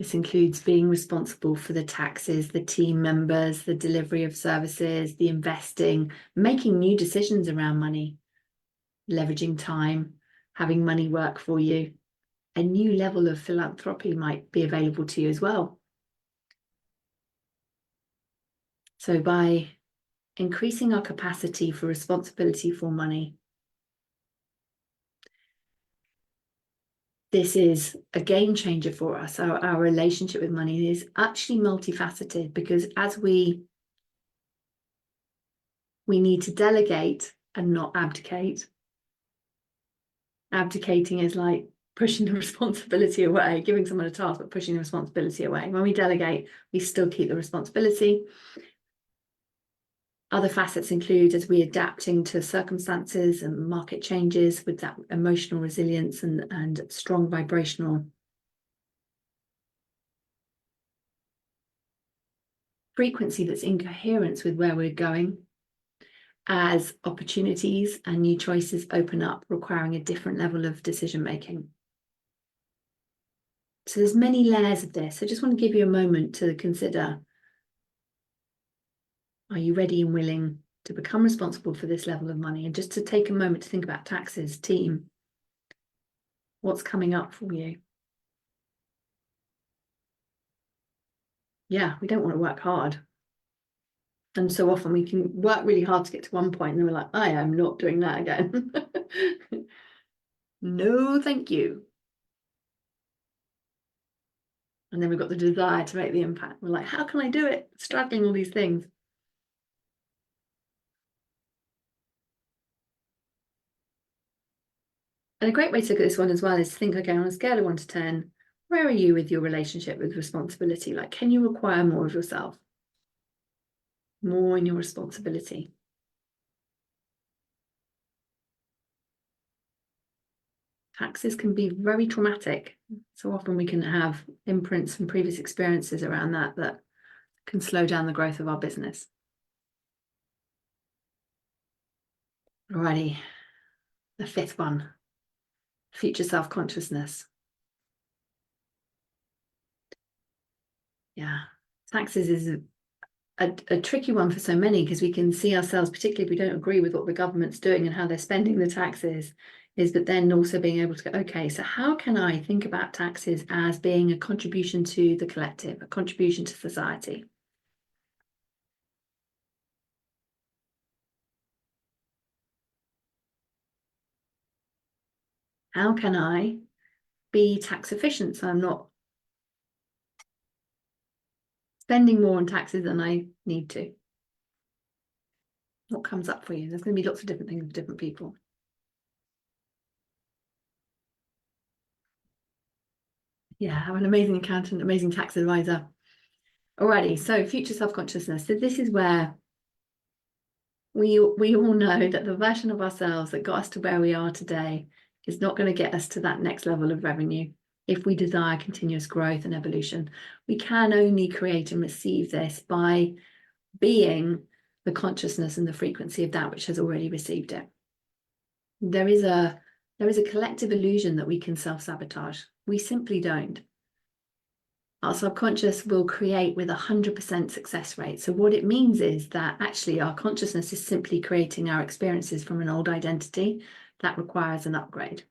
This includes being responsible for the taxes, the team members, the delivery of services, the investing, making new decisions around money, leveraging time, having money work for you. A new level of philanthropy might be available to you as well. So by increasing our capacity for responsibility for money, this is a game changer for us. Our relationship with money is actually multifaceted, because as we need to delegate and not abdicate. Abdicating is like pushing the responsibility away, giving someone a task, but pushing the responsibility away. When we delegate, we still keep the responsibility. Other facets include as we adapting to circumstances and market changes with that emotional resilience and strong vibrational frequency that's in coherence with where we're going, as opportunities and new choices open up, requiring a different level of decision making. So there's many layers of this. I just want to give you a moment to consider, are you ready and willing to become responsible for this level of money? And just to take a moment to think about taxes, team, what's coming up for you? Yeah, we don't want to work hard. And so often we can work really hard to get to one point and then we're like, I am not doing that again. No, thank you. And then we've got the desire to make the impact. We're like, how can I do it? Struggling all these things. And a great way to look at this one as well is to think, okay, on a scale of 1 to 10, where are you with your relationship with responsibility? Like, can you require more of yourself? More in your responsibility? Taxes can be very traumatic. So often we can have imprints from previous experiences around that can slow down the growth of our business. Alrighty, the fifth one, future self-consciousness. Yeah, taxes is a tricky one for so many, because we can see ourselves, particularly if we don't agree with what the government's doing and how they're spending the taxes, is that then also being able to go, okay, so how can I think about taxes as being a contribution to the collective, a contribution to society? How can I be tax efficient so I'm not spending more on taxes than I need to? What comes up for you? There's going to be lots of different things for different people. Yeah, have an amazing accountant, amazing tax advisor. Alrighty, so future self-consciousness. So this is where we all know that the version of ourselves that got us to where we are today is not going to get us to that next level of revenue if we desire continuous growth and evolution. We can only create and receive this by being the consciousness and the frequency of that which has already received it. There is a collective illusion that we can self-sabotage. We simply don't. Our subconscious will create with 100% success rate. So what it means is that actually our consciousness is simply creating our experiences from an old identity that requires an upgrade.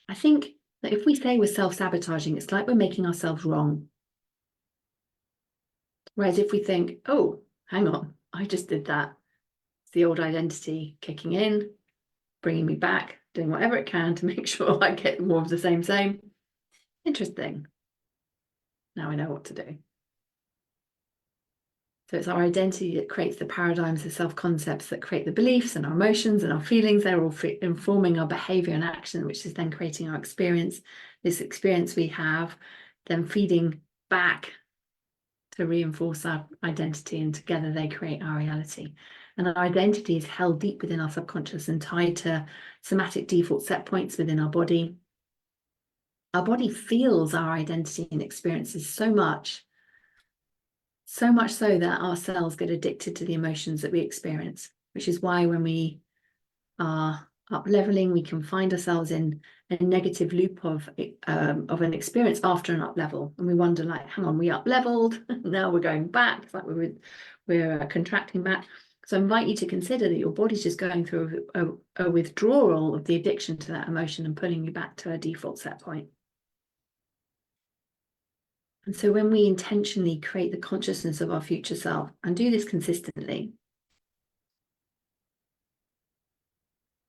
I think that if we say we're self-sabotaging, it's like we're making ourselves wrong. Whereas if we think, oh, hang on, I just did that. It's the old identity kicking in, bringing me back, doing whatever it can to make sure I get more of the same. Interesting. Now I know what to do. So it's our identity that creates the paradigms, the self-concepts that create the beliefs and our emotions and our feelings. They're all informing our behavior and action, which is then creating our experience. This experience we have then feeding back to reinforce our identity, and together they create our reality. And our identity is held deep within our subconscious and tied to somatic default set points within our body. Our body feels our identity and experiences so much so that our cells get addicted to the emotions that we experience, which is why when we are up leveling, we can find ourselves in a negative loop of an experience after an up level, and we wonder, like, hang on, we up leveled, now we're going back. It's like we're contracting back. So I invite you to consider that your body's just going through a withdrawal of the addiction to that emotion and pulling you back to a default set point. And so when we intentionally create the consciousness of our future self and do this consistently,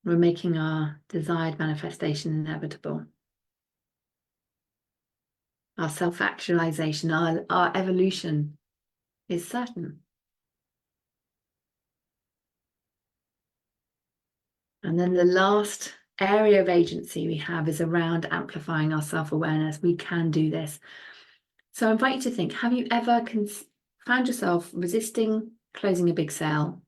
we're making our desired manifestation inevitable. Our self-actualization, our evolution is certain. And then the last area of agency we have is around amplifying our self-awareness. We can do this. So I invite you to think, have you ever found yourself resisting closing a big sale,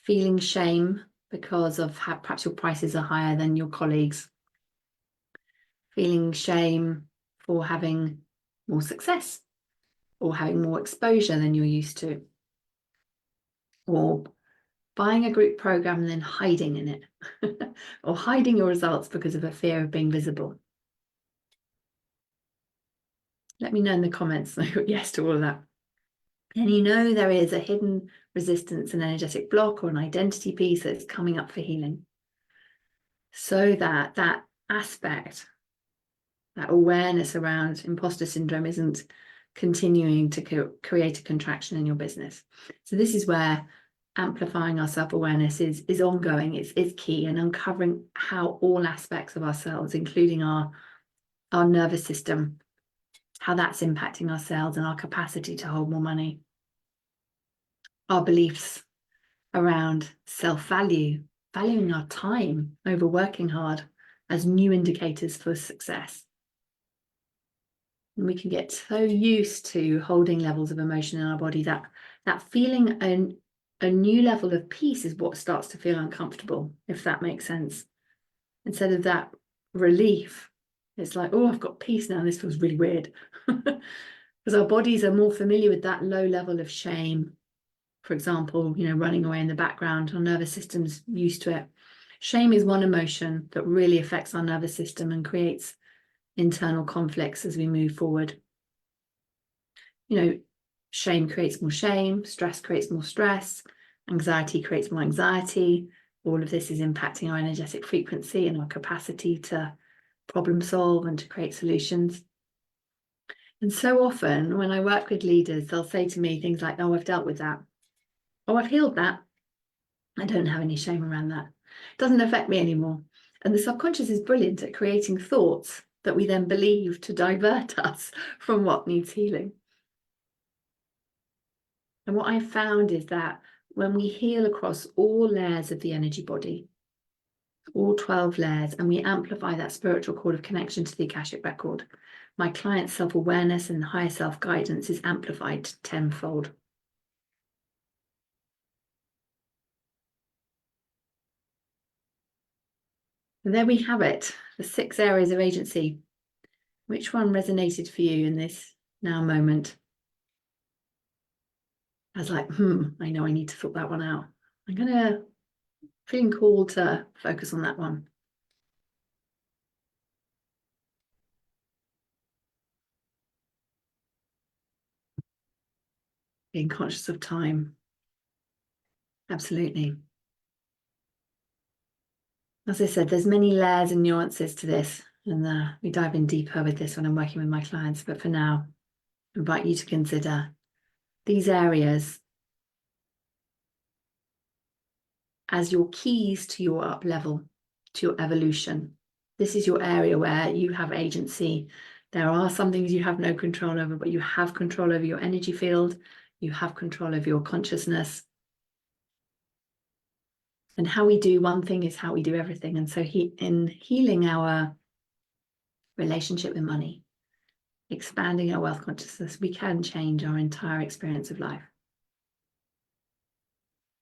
feeling shame because of how perhaps your prices are higher than your colleagues, feeling shame for having more success or having more exposure than you're used to, or buying a group program and then hiding in it, or hiding your results because of a fear of being visible? Let me know in the comments. Yes to all of that. And you know there is a hidden resistance, an energetic block or an identity piece that's coming up for healing. So that that aspect, that awareness around imposter syndrome isn't continuing to create a contraction in your business. So this is where amplifying our self-awareness is ongoing. It's key, and uncovering how all aspects of ourselves, including our nervous system, how that's impacting our cells and our capacity to hold more money, our beliefs around self-value, valuing our time over working hard as new indicators for success. And we can get so used to holding levels of emotion in our body that feeling a new level of peace is what starts to feel uncomfortable, if that makes sense. Instead of that relief, it's like, oh, I've got peace now. This feels really weird. Because our bodies are more familiar with that low level of shame. For example, running away in the background, our nervous system's used to it. Shame is one emotion that really affects our nervous system and creates internal conflicts as we move forward. Shame creates more shame, stress creates more stress, anxiety creates more anxiety. All of this is impacting our energetic frequency and our capacity to problem solve and to create solutions. And so often when I work with leaders, they'll say to me things like, oh, I've dealt with that. Oh, I've healed that. I don't have any shame around that. It doesn't affect me anymore. And the subconscious is brilliant at creating thoughts that we then believe to divert us from what needs healing. And what I found is that when we heal across all layers of the energy body, all 12 layers, and we amplify that spiritual cord of connection to the Akashic record, my client's self-awareness and higher self-guidance is amplified tenfold. And there we have it, the 6 areas of agency. Which one resonated for you in this now moment? I was like, I know I need to sort that one out. I'm feeling called to focus on that one. Being conscious of time. Absolutely. As I said, there's many layers and nuances to this, and we dive in deeper with this when I'm working with my clients. But for now, I invite you to consider these areas as your keys to your up level, to your evolution. This is your area where you have agency. There are some things you have no control over, but you have control over your energy field. You have control over your consciousness. And how we do one thing is how we do everything. And so in healing our relationship with money, expanding our wealth consciousness, we can change our entire experience of life.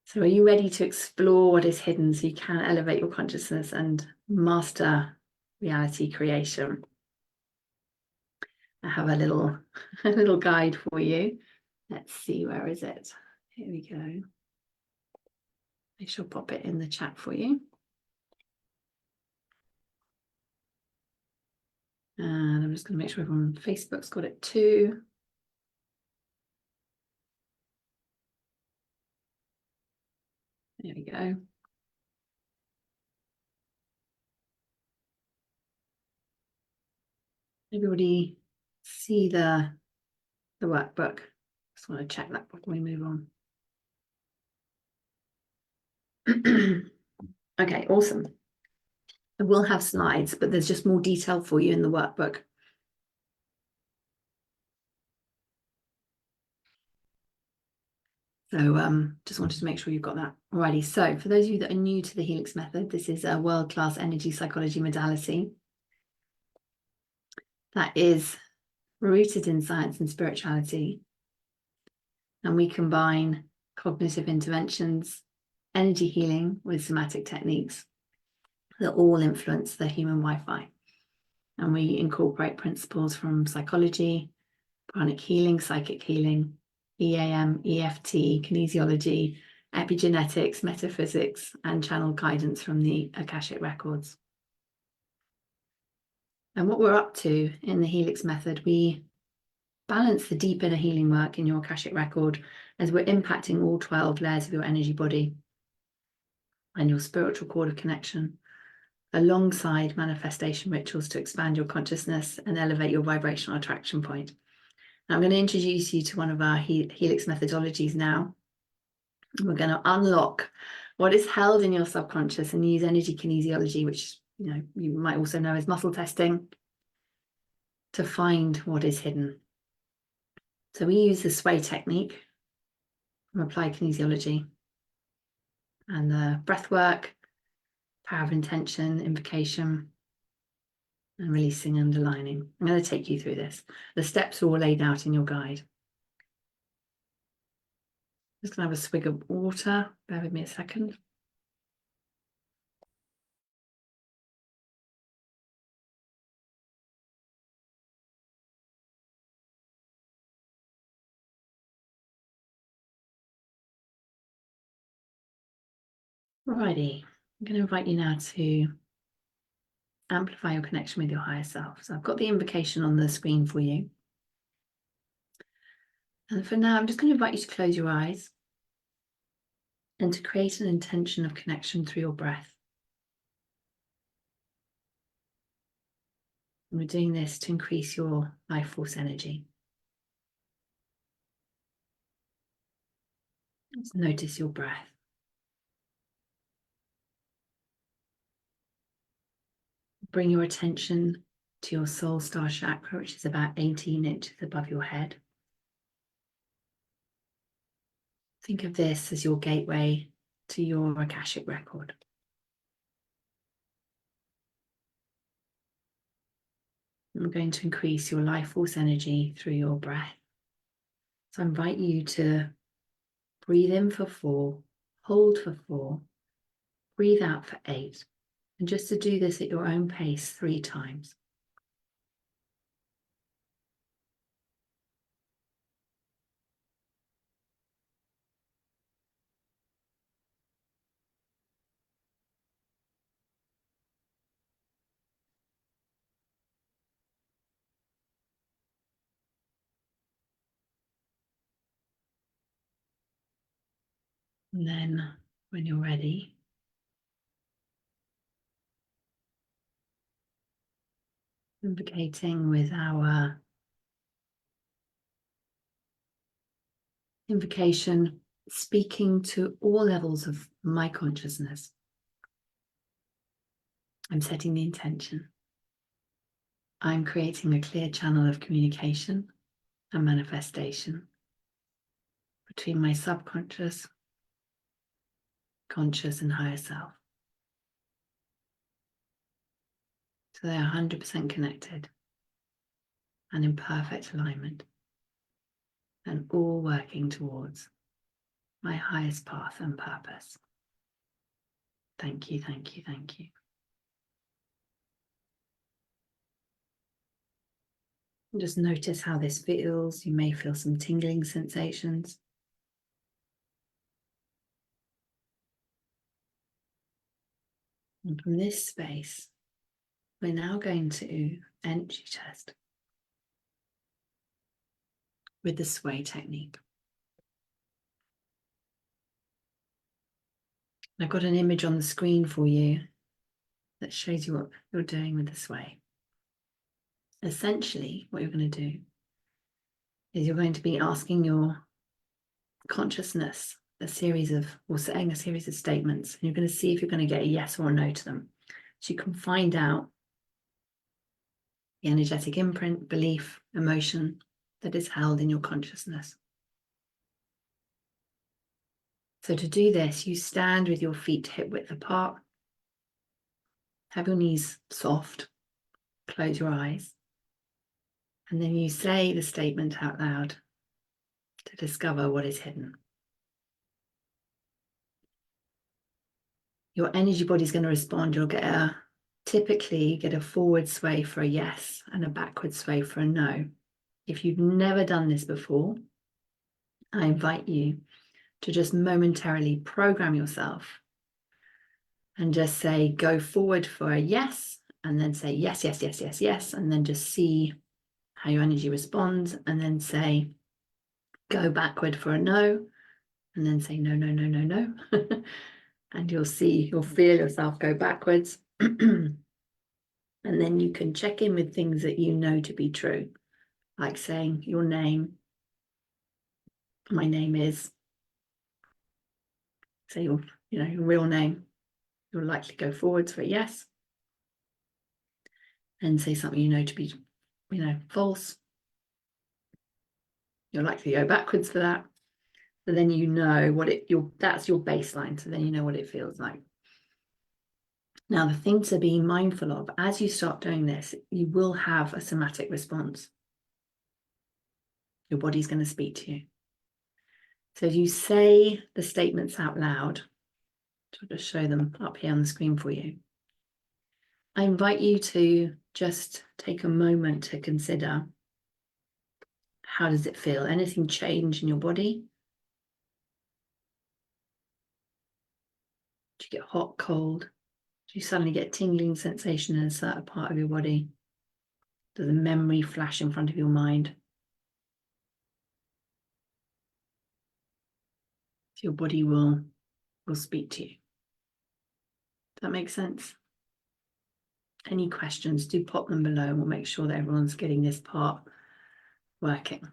So are you ready to explore what is hidden so you can elevate your consciousness and master reality creation? I have a little guide for you. Let's see, where is it? Here we go. I shall pop it in the chat for you. And I'm just going to make sure everyone on Facebook's got it too. There we go. Everybody see the workbook? Just want to check that before we move on. Okay, awesome. I will have slides, but there's just more detail for you in the workbook. So just wanted to make sure you've got that. Alrighty, so for those of you that are new to the Helix method, this is a world-class energy psychology modality that is rooted in science and spirituality. And we combine cognitive interventions, energy healing with somatic techniques that all influence the human Wi-Fi. And we incorporate principles from psychology, pranic healing, psychic healing, EAM, EFT, kinesiology, epigenetics, metaphysics, and channel guidance from the Akashic records. And what we're up to in the Helix method, we balance the deep inner healing work in your Akashic record as we're impacting all 12 layers of your energy body and your spiritual cord of connection, alongside manifestation rituals to expand your consciousness and elevate your vibrational attraction point. I'm going to introduce you to one of our Helix methodologies now. We're going to unlock what is held in your subconscious and use energy kinesiology, which you might also know as muscle testing, to find what is hidden. So we use the sway technique from applied kinesiology and the breath work power of intention, invocation, and releasing, underlining. I'm going to take you through this. The steps are all laid out in your guide. Just going to have a swig of water. Bear with me a second. Alrighty, I'm going to invite you now to amplify your connection with your higher self. So I've got the invocation on the screen for you. And for now, I'm just going to invite you to close your eyes and to create an intention of connection through your breath. And we're doing this to increase your life force energy. Just notice your breath. Bring your attention to your soul star chakra, which is about 18 inches above your head. Think of this as your gateway to your Akashic record. I'm going to increase your life force energy through your breath. So I invite you to breathe in for 4, hold for 4, breathe out for 8. And just to do this at your own pace 3 times. And then when you're ready, invocating with our invocation, speaking to all levels of my consciousness. I'm setting the intention. I'm creating a clear channel of communication and manifestation between my subconscious, conscious, and higher self. So they are 100% connected and in perfect alignment, and all working towards my highest path and purpose. Thank you, thank you, thank you. And just notice how this feels. You may feel some tingling sensations. And from this space, we're now going to energy test with the sway technique. I've got an image on the screen for you that shows you what you're doing with the sway. Essentially, what you're going to do is you're going to be asking your consciousness a series of, or saying a series of statements, and you're going to see if you're going to get a yes or a no to them. So you can find out the energetic imprint, belief, emotion that is held in your consciousness. So to do this, you stand with your feet hip width apart, have your knees soft, close your eyes, and then you say the statement out loud to discover what is hidden. Your energy body is going to respond. You'll typically get a forward sway for a yes and a backward sway for a no. If you've never done this before, I invite you to just momentarily program yourself and just say, go forward for a yes, and then say yes, yes, yes, yes, yes, and then just see how your energy responds, and then say, go backward for a no, and then say no, no, no, no, no. And you'll feel yourself go backwards. And then you can check in with things that you know to be true, like saying your name. My name is, say your real name. You'll likely go forwards for a yes. And say something you know to be, false. You'll likely go backwards for that. But then you know that's your baseline. So then you know what it feels like. Now, the thing to be mindful of as you start doing this, you will have a somatic response. Your body's going to speak to you. So as you say the statements out loud, I'll just show them up here on the screen for you. I invite you to just take a moment to consider, how does it feel? Anything change in your body? Do you get hot, cold? Do you suddenly get a tingling sensation in a certain part of your body? Does a memory flash in front of your mind? Your body will speak to you. Does that make sense? Any questions, do pop them below and we'll make sure that everyone's getting this part working.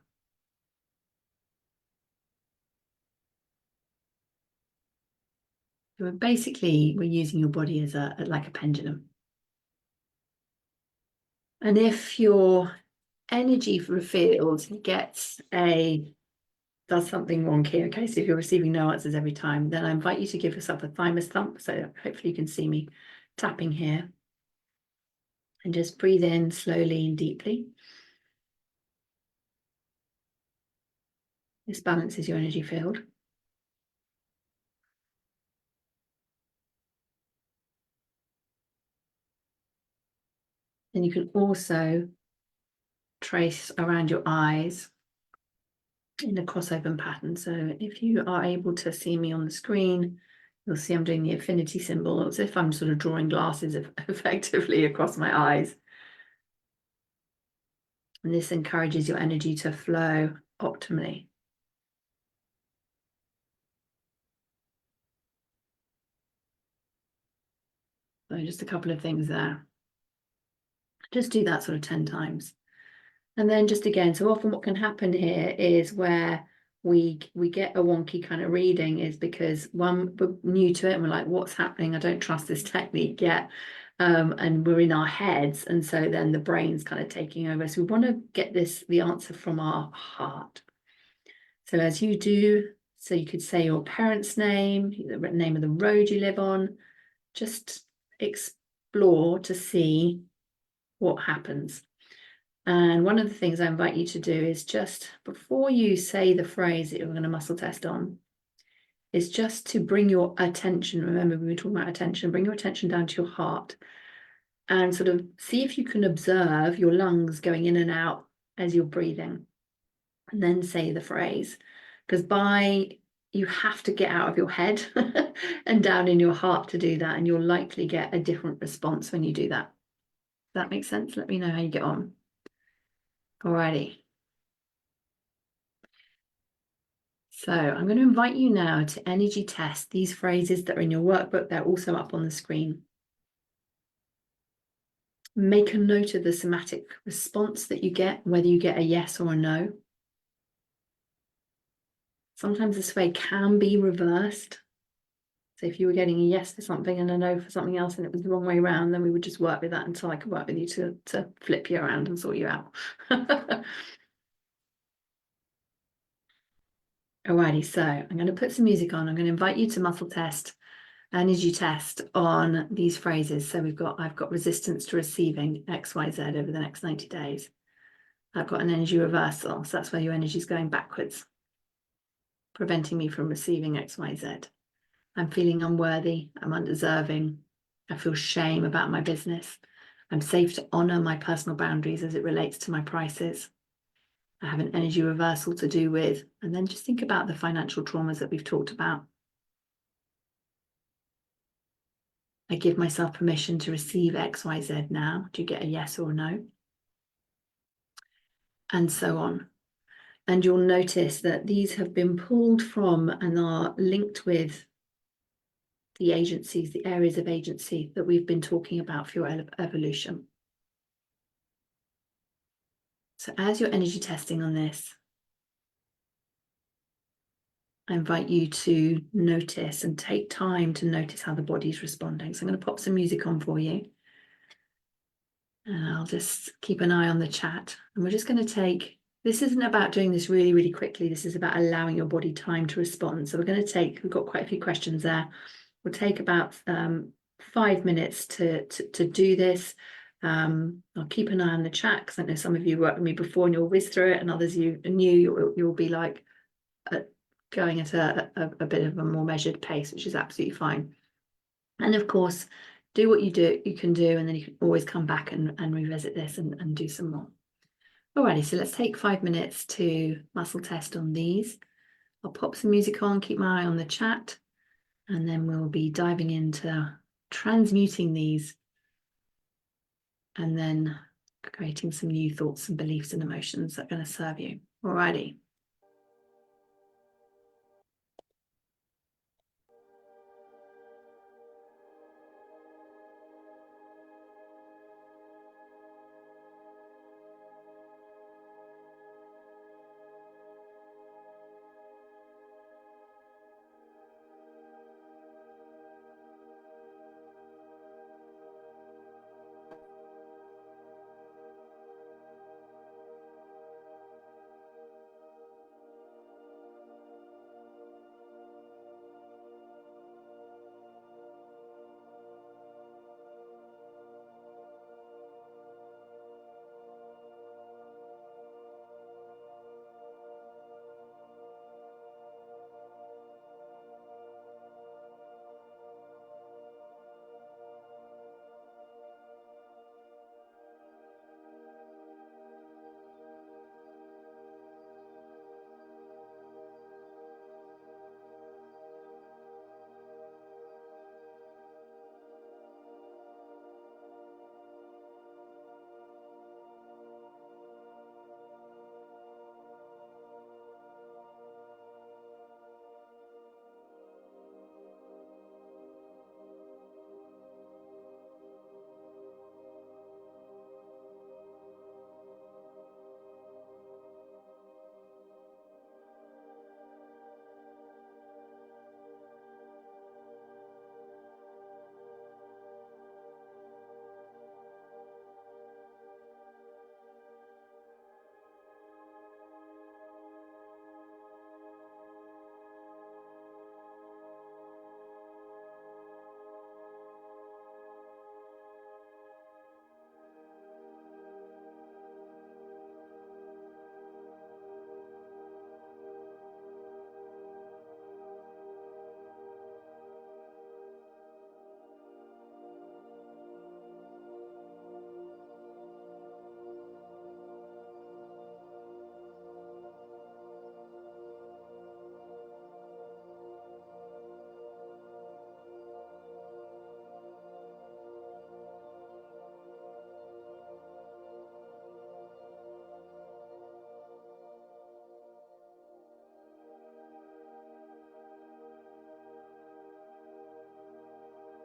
So basically, we're using your body as like a pendulum. And if your energy field does something wrong here, okay, so if you're receiving no answers every time, then I invite you to give yourself a thymus thump. So hopefully you can see me tapping here. And just breathe in slowly and deeply. This balances your energy field. Then you can also trace around your eyes in a crossover pattern. So if you are able to see me on the screen, you'll see I'm doing the infinity symbol, as if I'm sort of drawing glasses effectively across my eyes. And this encourages your energy to flow optimally. So just a couple of things there. Just do that sort of 10 times. And then just again, so often what can happen here is where we get a wonky kind of reading is because one, we're new to it and we're like, what's happening? I don't trust this technique yet. And we're in our heads. And so then the brain's kind of taking over. So we want to get the answer from our heart. So as you do, so you could say your parents' name, the name of the road you live on, just explore to see what happens. And one of the things I invite you to do is just before you say the phrase that you're going to muscle test on, is just to bring your attention, remember we were talking about attention, bring your attention down to your heart and sort of see if you can observe your lungs going in and out as you're breathing, and then say the phrase. Because you have to get out of your head and down in your heart to do that, and you'll likely get a different response when you do that. Does that make sense? Let me know how you get on. Alrighty. So I'm going to invite you now to energy test these phrases that are in your workbook. They're also up on the screen. Make a note of the somatic response that you get, whether you get a yes or a no. Sometimes this way can be reversed. So if you were getting a yes for something and a no for something else and it was the wrong way around, then we would just work with that until I could work with you to flip you around and sort you out. Alrighty, so I'm going to put some music on. I'm going to invite you to muscle test, energy test on these phrases. So I've got resistance to receiving XYZ over the next 90 days. I've got an energy reversal. So that's where your energy is going backwards, preventing me from receiving XYZ. I'm feeling unworthy. I'm undeserving. I feel shame about my business. I'm safe to honor my personal boundaries as it relates to my prices. I have an energy reversal to do with, and then just think about the financial traumas that we've talked about. I give myself permission to receive XYZ now. Do you get a yes or a no? And so on. And you'll notice that these have been pulled from and are linked with the agencies, the areas of agency that we've been talking about for your evolution. So as you're energy testing on this, I invite you to notice and take time to notice how the body's responding. So I'm going to pop some music on for you. And I'll just keep an eye on the chat. And we're just going to this isn't about doing this really, really quickly. This is about allowing your body time to respond. So we've got quite a few questions there. We'll take about 5 minutes to do this. I'll keep an eye on the chat because I know some of you worked with me before and you'll whiz through it, and others you are new, you'll be like going at a bit of a more measured pace, which is absolutely fine. And of course, do what you can do, and then you can always come back and revisit this and do some more. Alrighty, so let's take 5 minutes to muscle test on these. I'll pop some music on, keep my eye on the chat, and then we'll be diving into transmuting these and then creating some new thoughts and beliefs and emotions that are going to serve you. Alrighty.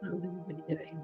How's everybody doing?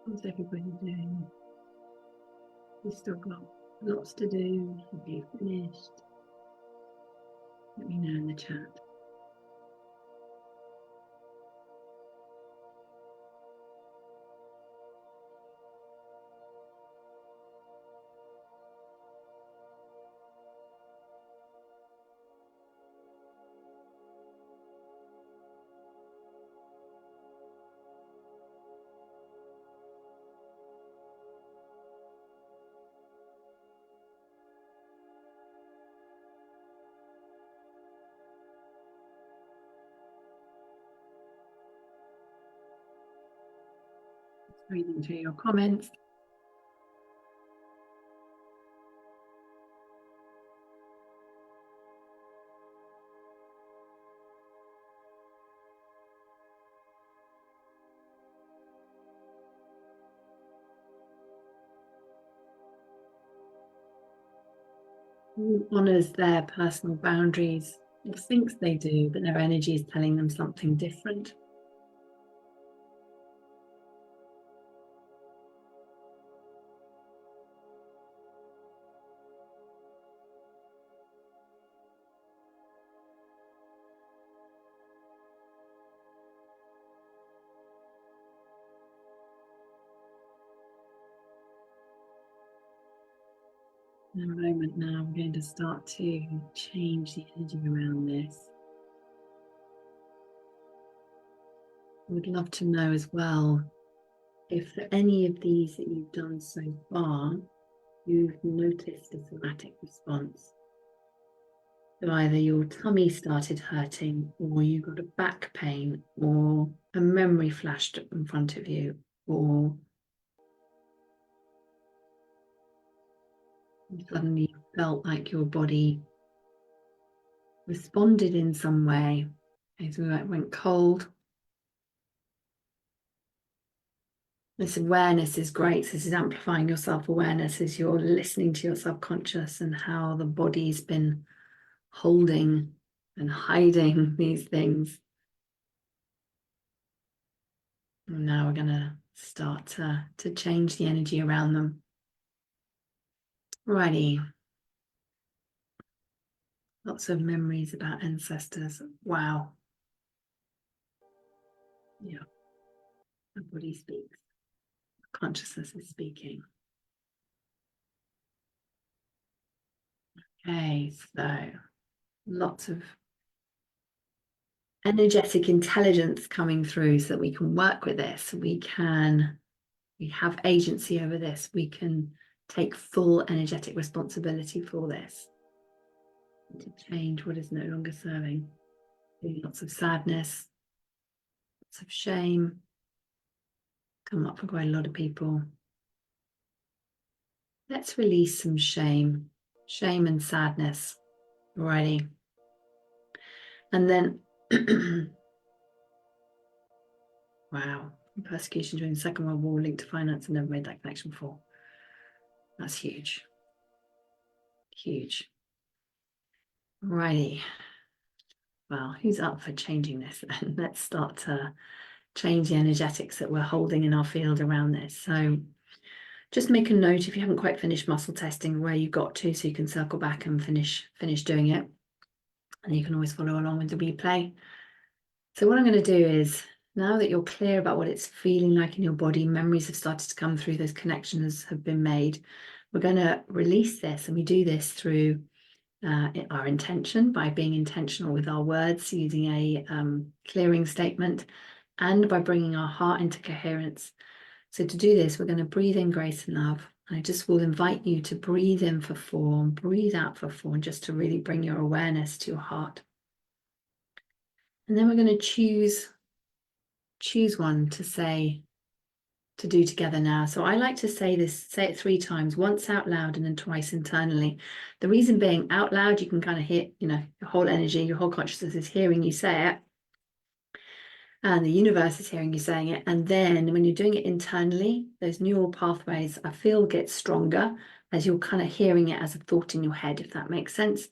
How's everybody doing? You've still got lots to do. Have you finished? Let me know in the chat. Reading through your comments. Who honors their personal boundaries, or thinks they do, but their energy is telling them something different. In a moment now, we're going to start to change the energy around this. I would love to know as well if for any of these that you've done so far, you've noticed a somatic response. So either your tummy started hurting, or you got a back pain, or a memory flashed in front of you, or you suddenly felt like your body responded in some way. As we went cold. This awareness is great. This is amplifying your self-awareness as you're listening to your subconscious and how the body's been holding and hiding these things. And now we're going to start to change the energy around them. Righty. Lots of memories about ancestors. Wow. Yeah. The body speaks. Consciousness is speaking. Okay, so lots of energetic intelligence coming through so that we can work with this. We have agency over this. We can take full energetic responsibility for this to change what is no longer serving. Lots of sadness, lots of shame come up for quite a lot of people. Let's release some shame and sadness. Alrighty. And then wow, persecution during the Second World War linked to finance. I've never made that connection before. That's huge. Huge. Righty. Well, who's up for changing this then? Let's start to change the energetics that we're holding in our field around this. So just make a note if you haven't quite finished muscle testing where you got to, so you can circle back and finish doing it. And you can always follow along with the replay. So what I'm going to do is, now that you're clear about what it's feeling like in your body, memories have started to come through, those connections have been made, we're going to release this. And we do this through our intention, by being intentional with our words, using a clearing statement, and by bringing our heart into coherence. So to do this, we're going to breathe in grace and love. I just will invite you to breathe in for 4 and breathe out for 4, just to really bring your awareness to your heart. And then we're going to choose one to do together now. So I like to say it 3 times, once out loud and then twice internally. The reason being, out loud, you can kind of hear, your whole energy, your whole consciousness is hearing you say it. And the universe is hearing you saying it. And then when you're doing it internally, those neural pathways, I feel, get stronger as you're kind of hearing it as a thought in your head, if that makes sense.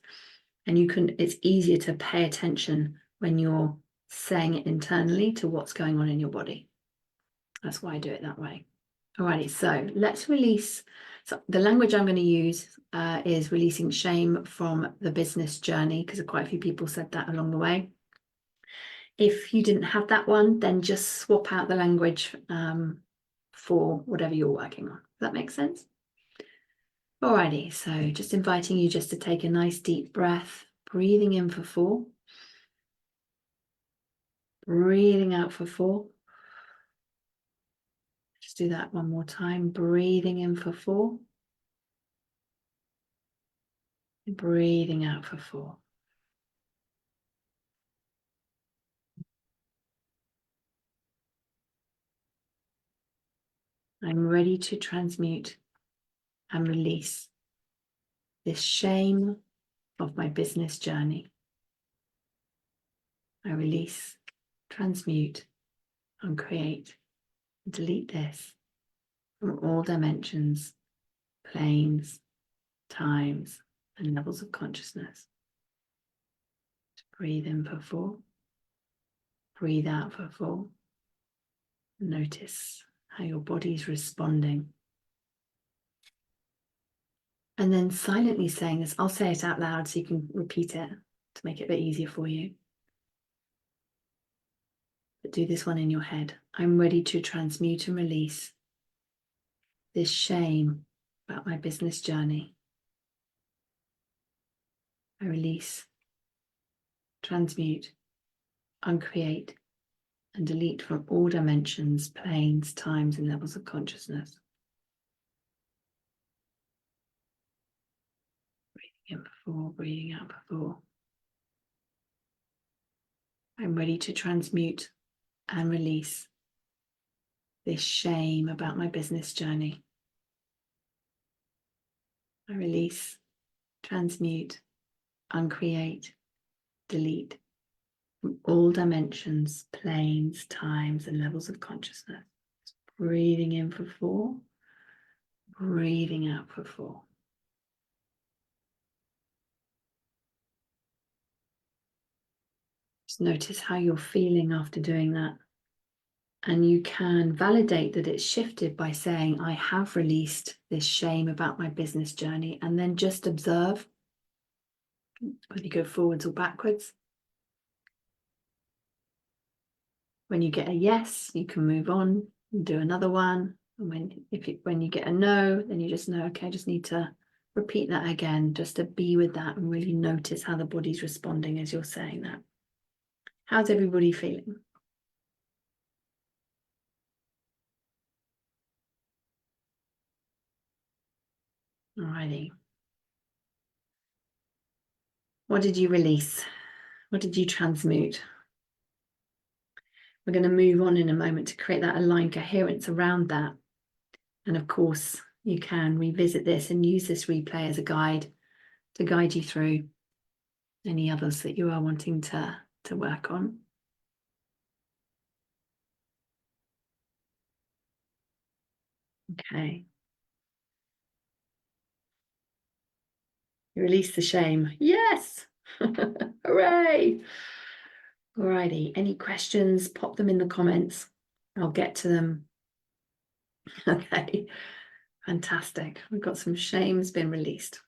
And it's easier to pay attention when you're saying it internally to what's going on in your body. That's why I do it that way. Alrighty, so let's release. So the language I'm going to use is releasing shame from the business journey, because quite a few people said that along the way. If you didn't have that one, then just swap out the language for whatever you're working on. Does that make sense? Alrighty, so just inviting you just to take a nice deep breath, breathing in for 4. Breathing out for 4. Just do that one more time. Breathing in for 4. Breathing out for 4. I'm ready to transmute and release this shame of my business journey. I release, transmute, uncreate, and delete this from all dimensions, planes, times, and levels of consciousness. Breathe in for 4. Breathe out for 4. Notice how your body's responding. And then silently saying this, I'll say it out loud so you can repeat it to make it a bit easier for you. But do this one in your head. I'm ready to transmute and release this shame about my business journey. I release, transmute, uncreate, and delete from all dimensions, planes, times, and levels of consciousness. Breathing in for 4, breathing out for 4. I'm ready to transmute and release this shame about my business journey. I release, transmute, uncreate, delete from all dimensions, planes, times, and levels of consciousness. Breathing in for 4, breathing out for 4. Just notice how you're feeling after doing that. And you can validate that it's shifted by saying, I have released this shame about my business journey, and then just observe whether you go forwards or backwards. When you get a yes, you can move on and do another one. And when you get a no, then you just know, okay, I just need to repeat that again, just to be with that and really notice how the body's responding as you're saying that. How's everybody feeling? Alrighty. What did you release? What did you transmute? We're going to move on in a moment to create that aligned coherence around that. And of course, you can revisit this and use this replay as a guide to guide you through any others that you are wanting to work on. Okay. Release the shame. Yes. Hooray. Alrighty. Any questions? Pop them in the comments. I'll get to them. Okay. Fantastic. We've got some shame's been released.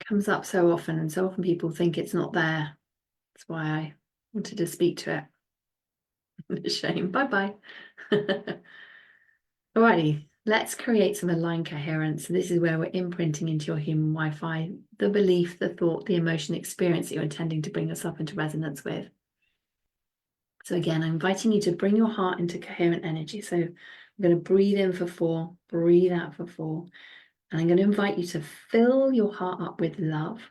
Comes up so often, and so often people think it's not there. That's why I wanted to speak to it. The shame. Bye-bye. Alrighty. Let's create some aligned coherence. So this is where we're imprinting into your human Wi-Fi the belief, the thought, the emotion, experience that you're intending to bring us up into resonance with. So again, I'm inviting you to bring your heart into coherent energy. So I'm going to breathe in for 4, breathe out for 4. And I'm going to invite you to fill your heart up with love.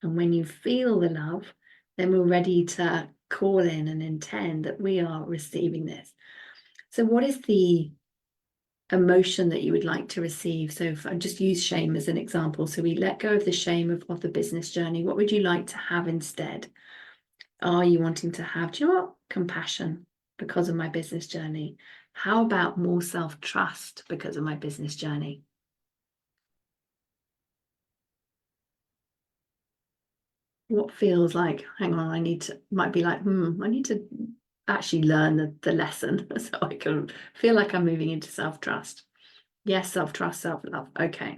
And when you feel the love, then we're ready to call in and intend that we are receiving this. So what is the emotion that you would like to receive? So if I just use shame as an example. So we let go of the shame of the business journey. What would you like to have instead? Are you wanting to have, do you know what? Compassion because of my business journey. How about more self-trust because of my business journey? What feels like, hang on, might be like, I need to actually learn the lesson so I can feel like I'm moving into self-trust. Yes, self-trust, self-love. Okay.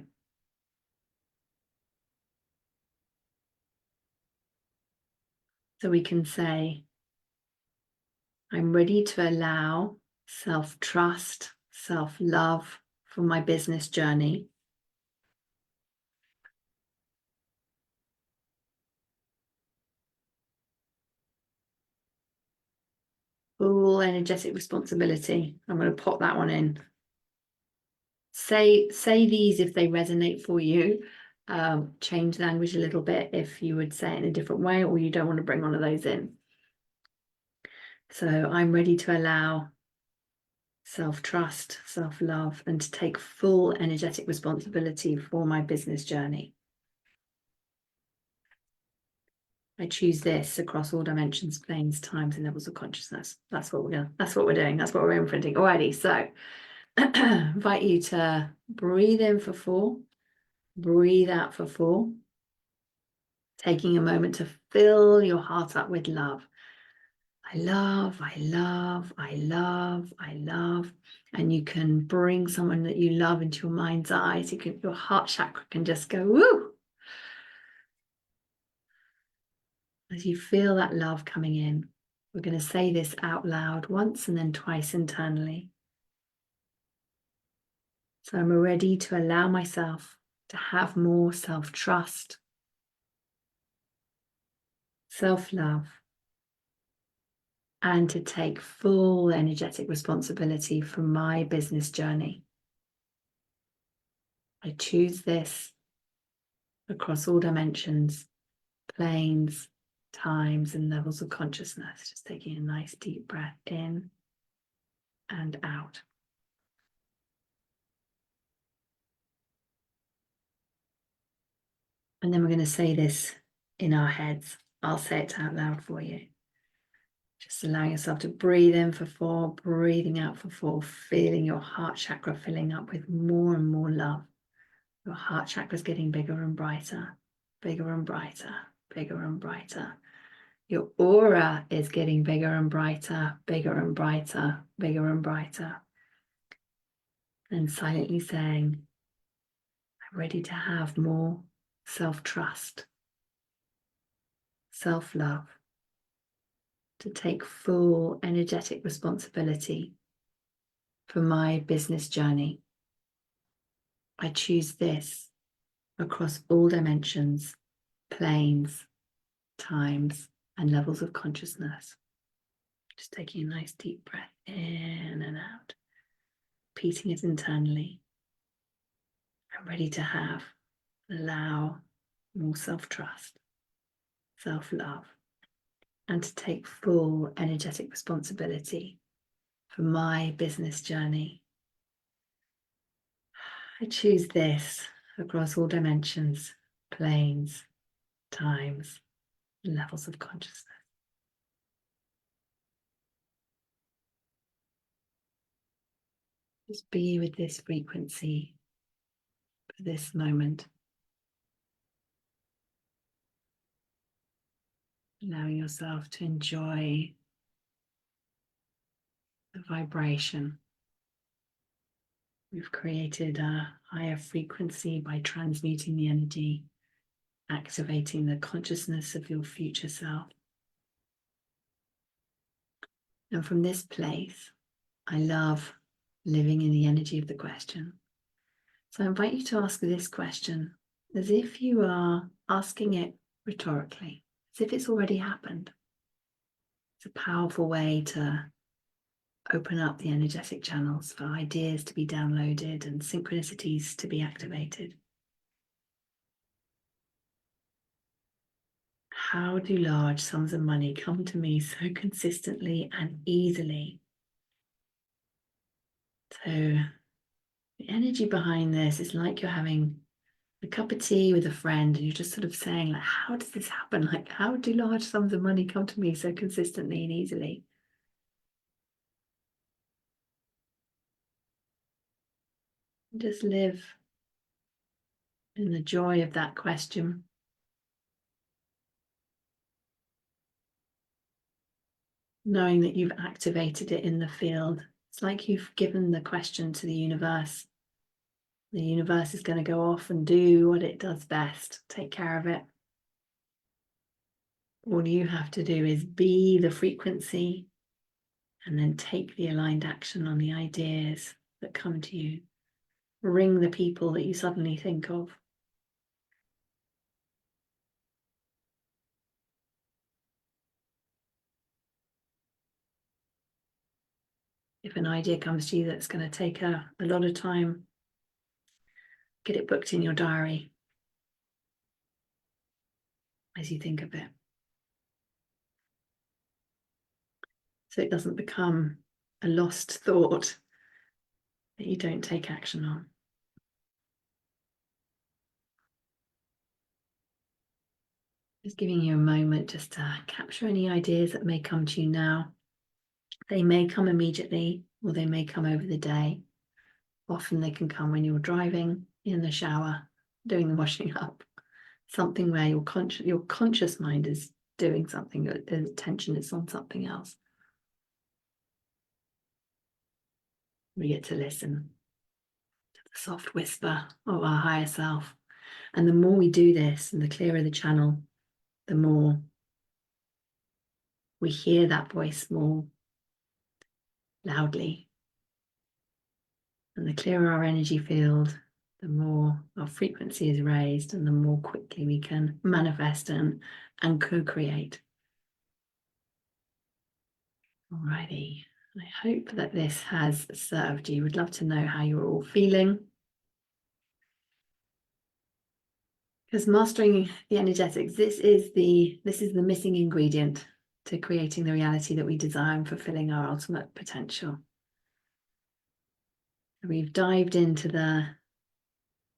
So we can say, I'm ready to allow self-trust, self-love for my business journey. Full energetic responsibility. I'm going to pop that one in. Say these if they resonate for you. Change language a little bit if you would say it in a different way or you don't want to bring one of those in. So I'm ready to allow self-trust, self-love, and to take full energetic responsibility for my business journey. I choose this across all dimensions, planes, times, and levels of consciousness. That's what we're doing. That's what we're imprinting. Alrighty, so invite you to breathe in for 4, breathe out for 4, taking a moment to fill your heart up with love. I love, I love, I love, I love. And you can bring someone that you love into your mind's eye. So your heart chakra can just go woo. As you feel that love coming in, we're going to say this out loud once and then twice internally. So I'm ready to allow myself to have more self-trust, self-love, and to take full energetic responsibility for my business journey. I choose this across all dimensions, planes, times, and levels of consciousness. Just taking a nice deep breath in and out. And then we're going to say this in our heads. I'll say it out loud for you. Just allowing yourself to breathe in for 4, breathing out for 4, feeling your heart chakra filling up with more and more love. Your heart chakra is getting bigger and brighter, bigger and brighter, bigger and brighter. Your aura is getting bigger and brighter, bigger and brighter, bigger and brighter. And silently saying, I'm ready to have more self-trust, self-love, to take full energetic responsibility for my business journey. I choose this across all dimensions, planes, times, and levels of consciousness. Just taking a nice deep breath in and out, repeating it internally. I'm ready to have, allow more self-trust, self-love, and to take full energetic responsibility for my business journey. I choose this across all dimensions, planes, times, and levels of consciousness. Just be with this frequency for this moment. Allowing yourself to enjoy the vibration. We've created a higher frequency by transmuting the energy, activating the consciousness of your future self. And from this place, I love living in the energy of the question. So I invite you to ask this question as if you are asking it rhetorically, as if it's already happened. It's a powerful way to open up the energetic channels for ideas to be downloaded and synchronicities to be activated. How do large sums of money come to me so consistently and easily? So the energy behind this is like you're having a cup of tea with a friend and you're just sort of saying, like, how does this happen? Like, how do large sums of money come to me so consistently and easily? Just live in the joy of that question. Knowing that you've activated it in the field. It's like you've given the question to the universe. The universe is going to go off and do what it does best, take care of it. All you have to do is be the frequency and then take the aligned action on the ideas that come to you. Ring the people that you suddenly think of. If an idea comes to you that's going to take a lot of time, get it booked in your diary as you think of it. so it doesn't become a lost thought that you don't take action on. Just giving you a moment just to capture any ideas that may come to you now. They may come immediately, or they may come over the day. Often they can come when you're driving, in the shower, doing the washing up, something where your conscious mind is doing something, your attention is on something else. We get to listen to the soft whisper of our higher self. And the more we do this, and the clearer the channel, the more we hear that voice more loudly. And the clearer our energy field, the more our frequency is raised, and the more quickly we can manifest and co-create. Alrighty, I hope that this has served you. Would love to know how you're all feeling. Because mastering the energetics, this is the missing ingredient to creating the reality that we desire and fulfilling our ultimate potential. We've dived into the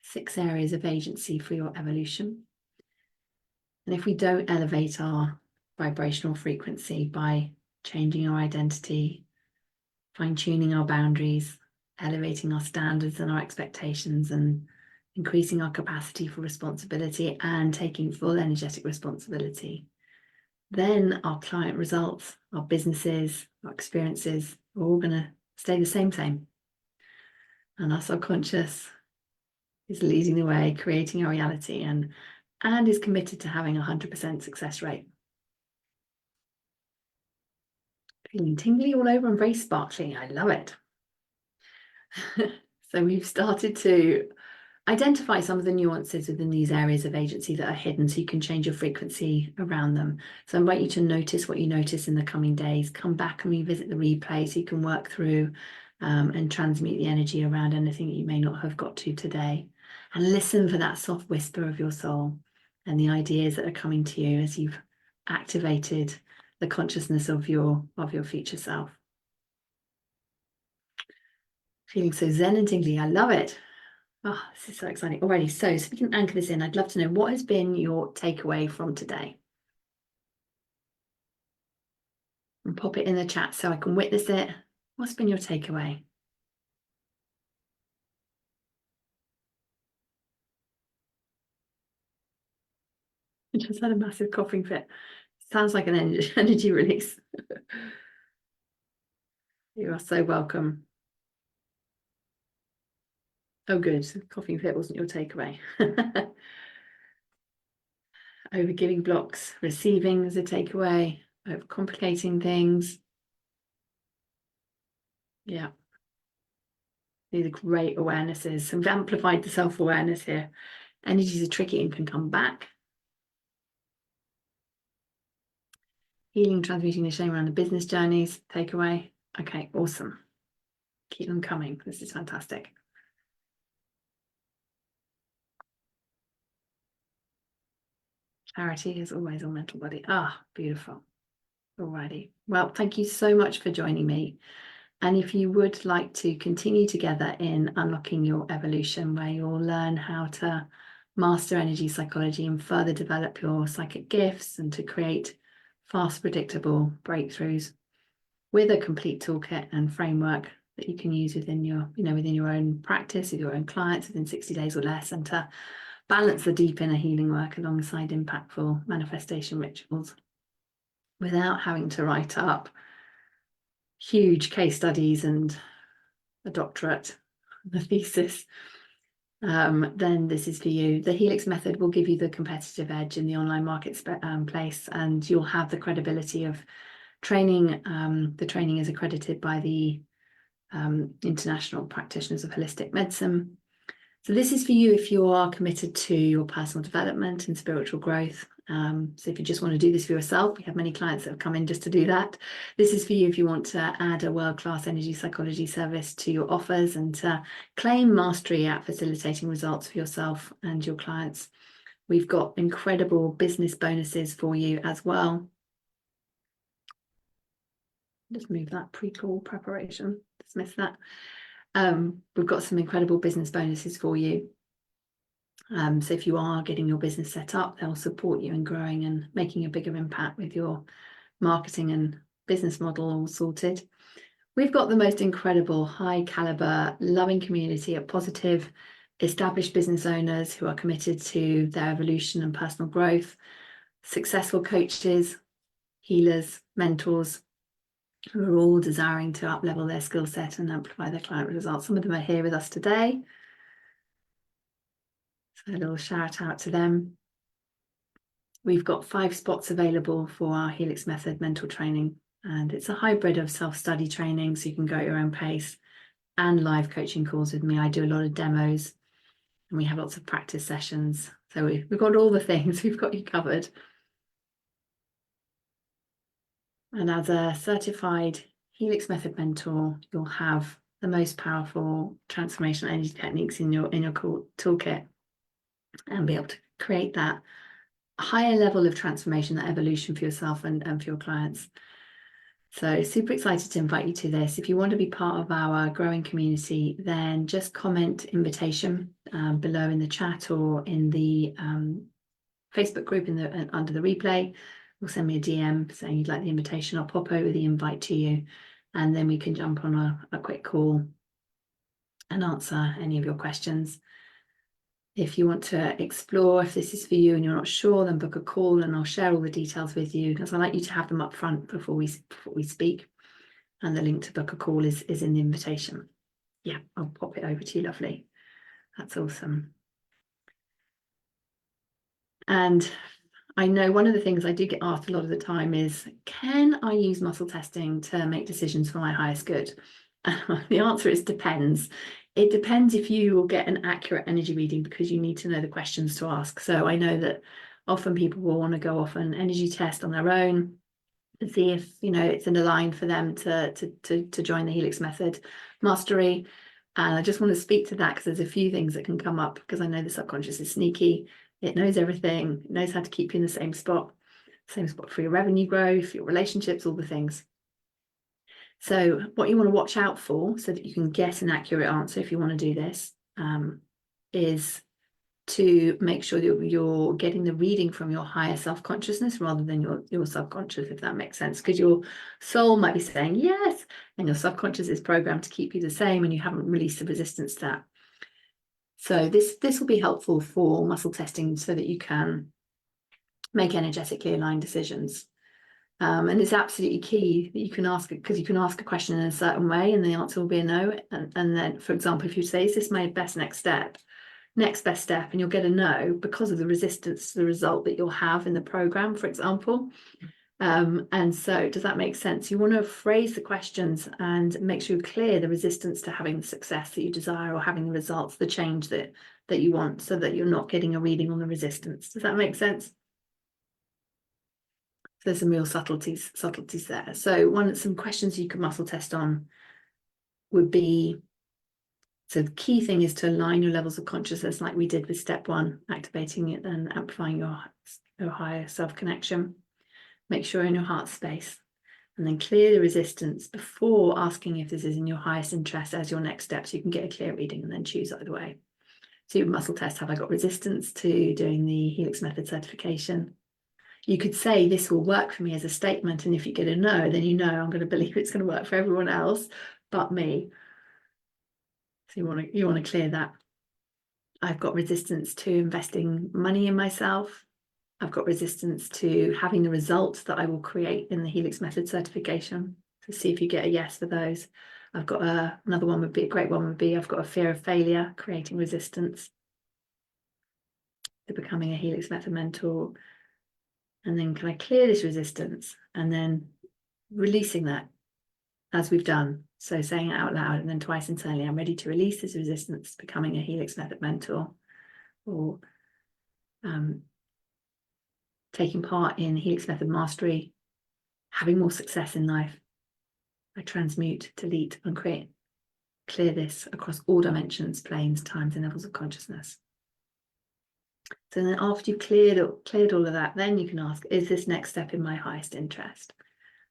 6 areas of agency for your evolution. And if we don't elevate our vibrational frequency by changing our identity, fine-tuning our boundaries, elevating our standards and our expectations, and increasing our capacity for responsibility and taking full energetic responsibility, then our client results, our businesses, our experiences are all going to stay the same. And our subconscious is leading the way, creating our reality, and is committed to having a 100% success rate. Feeling tingly all over and very sparkly. I love it. So we've started to identify some of the nuances within these areas of agency that are hidden, so you can change your frequency around them. So I invite you to notice what you notice in the coming days. Come back and revisit the replay so you can work through and transmute the energy around anything that you may not have got to today. And listen for that soft whisper of your soul and the ideas that are coming to you as you've activated the consciousness of your future self. Feeling so zen and tingly. I love it. Oh, this is so exciting. Alrighty, so we can anchor this in. I'd love to know, what has been your takeaway from today? And pop it in the chat so I can witness it. What's been your takeaway? I just had a massive coughing fit. Sounds like an energy release. You are so welcome. Oh, good. Coughing fit wasn't your takeaway. Overgiving blocks, receiving as a takeaway, overcomplicating things. Yeah. These are great awarenesses. So we've amplified the self-awareness here. Energies are tricky and can come back. Healing, transmuting the shame around the business journeys, takeaway. Okay, awesome. Keep them coming. This is fantastic. Clarity is always on mental body. Ah, beautiful. Alrighty. Well, thank you so much for joining me. And if you would like to continue together in unlocking your evolution, where you'll learn how to master energy psychology and further develop your psychic gifts and to create fast, predictable breakthroughs with a complete toolkit and framework that you can use within your own practice, with your own clients within 60 days or less, and to balance the deep inner healing work alongside impactful manifestation rituals without having to write up huge case studies and a doctorate, a thesis, then this is for you. The Helix method will give you the competitive edge in the online marketplace, and you'll have the credibility of training. The training is accredited by the International Practitioners of Holistic Medicine. So this is for you if you are committed to your personal development and spiritual growth. So if you just want to do this for yourself, we have many clients that have come in just to do that. This is for you if you want to add a world-class energy psychology service to your offers and to claim mastery at facilitating results for yourself and your clients. We've got incredible business bonuses for you as well. Just move that pre-call preparation, dismiss that. We've got some incredible business bonuses for you. So if you are getting your business set up, they'll support you in growing and making a bigger impact with your marketing and business model all sorted. We've got the most incredible, high caliber, loving community of positive, established business owners who are committed to their evolution and personal growth, successful coaches, healers, mentors, who are all desiring to up-level their skill set and amplify their client results. Some of them are here with us today. So a little shout out to them. We've got 5 spots available for our Helix Method mental training, and it's a hybrid of self-study training, so you can go at your own pace, and live coaching calls with me. I do a lot of demos and we have lots of practice sessions. So we've got all the things, we've got you covered. And as a certified Helix Method mentor, you'll have the most powerful transformational energy techniques in your toolkit, and be able to create that higher level of transformation, that evolution for yourself and for your clients. So super excited to invite you to this. If you want to be part of our growing community, then just comment invitation below in the chat or in the Facebook group under the replay, or send me a DM saying you'd like the invitation. I'll pop over the invite to you, and then we can jump on a quick call and answer any of your questions. If you want to explore if this is for you and you're not sure, then book a call and I'll share all the details with you, because I like you to have them up front before we speak. And the link to book a call is in the invitation. Yeah, I'll pop it over to you. Lovely. That's awesome. And I know one of the things I do get asked a lot of the time is, can I use muscle testing to make decisions for my highest good? The answer is depends. It depends if you will get an accurate energy reading, because you need to know the questions to ask. So I know that often people will want to go off an energy test on their own and see if, you know, it's in a line for them to join the Helix Method Mastery. And I just want to speak to that, because there's a few things that can come up, because I know the subconscious is sneaky. It knows everything. It knows how to keep you in the same spot for your revenue growth, your relationships, all the things. So what you want to watch out for, so that you can get an accurate answer if you want to do this, is to make sure that you're getting the reading from your higher self-consciousness rather than your subconscious, if that makes sense. Because your soul might be saying yes, and your subconscious is programmed to keep you the same, and you haven't released the resistance to that. So this will be helpful for muscle testing, so that you can make energetically aligned decisions. And it's absolutely key that you can ask it, because you can ask a question in a certain way and the answer will be a no. And then, for example, if you say, is this my next best step, and you'll get a no because of the resistance to the result that you'll have in the program, for example. And so does that make sense? You want to phrase the questions and make sure you clear the resistance to having the success that you desire, or having the results, the change that you want, so that you're not getting a reading on the resistance. Does that make sense? There's some real subtleties there. So some questions you can muscle test on would be, so the key thing is to align your levels of consciousness, like we did with step 1, activating it and amplifying your higher self-connection. Make sure you're in your heart space, and then clear the resistance before asking if this is in your highest interest as your next step, so you can get a clear reading and then choose either way. So you muscle test, have I got resistance to doing the Helix Method certification? You could say this will work for me as a statement, and if you get a no, then you know I'm going to believe it's going to work for everyone else but me. So you want to clear that. I've got resistance to investing money in myself. I've got resistance to having the results that I will create in the Helix Method certification. So see if you get a yes for those. I've got another one would be, a great one would be, I've got a fear of failure, creating resistance to becoming a Helix Method mentor. And then can I clear this resistance, and then releasing that as we've done. So saying it out loud, and then twice internally, I'm ready to release this resistance, becoming a Helix Method mentor, or taking part in Helix Method Mastery, having more success in life. I transmute, delete, and clear this across all dimensions, planes, times, and levels of consciousness. So then after you've cleared all of that, then you can ask, is this next step in my highest interest?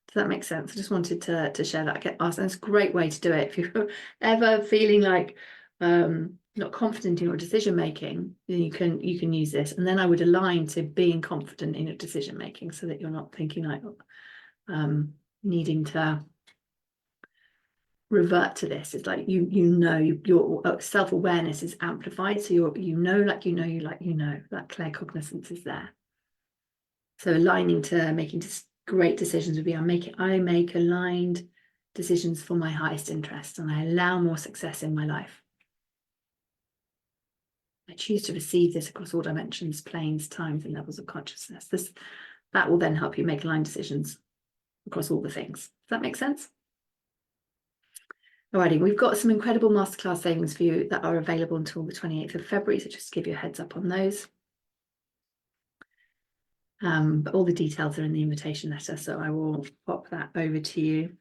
Does that make sense? I just wanted to share that. Get asked, and it's a great way to do it. If you're ever feeling like not confident in your decision making, then you can use this. And then I would align to being confident in your decision making, so that you're not thinking like needing to revert to this. It's like your self-awareness is amplified, so that claircognizance is there. So aligning to making great decisions would be I make aligned decisions for my highest interest, and I allow more success in my life. I choose to receive this across all dimensions, planes, times, and levels of consciousness. That will then help you make aligned decisions across all the things. Does that make sense? Alrighty, we've got some incredible masterclass savings for you that are available until the 28th of February, so just to give you a heads up on those. But all the details are in the invitation letter, so I will pop that over to you.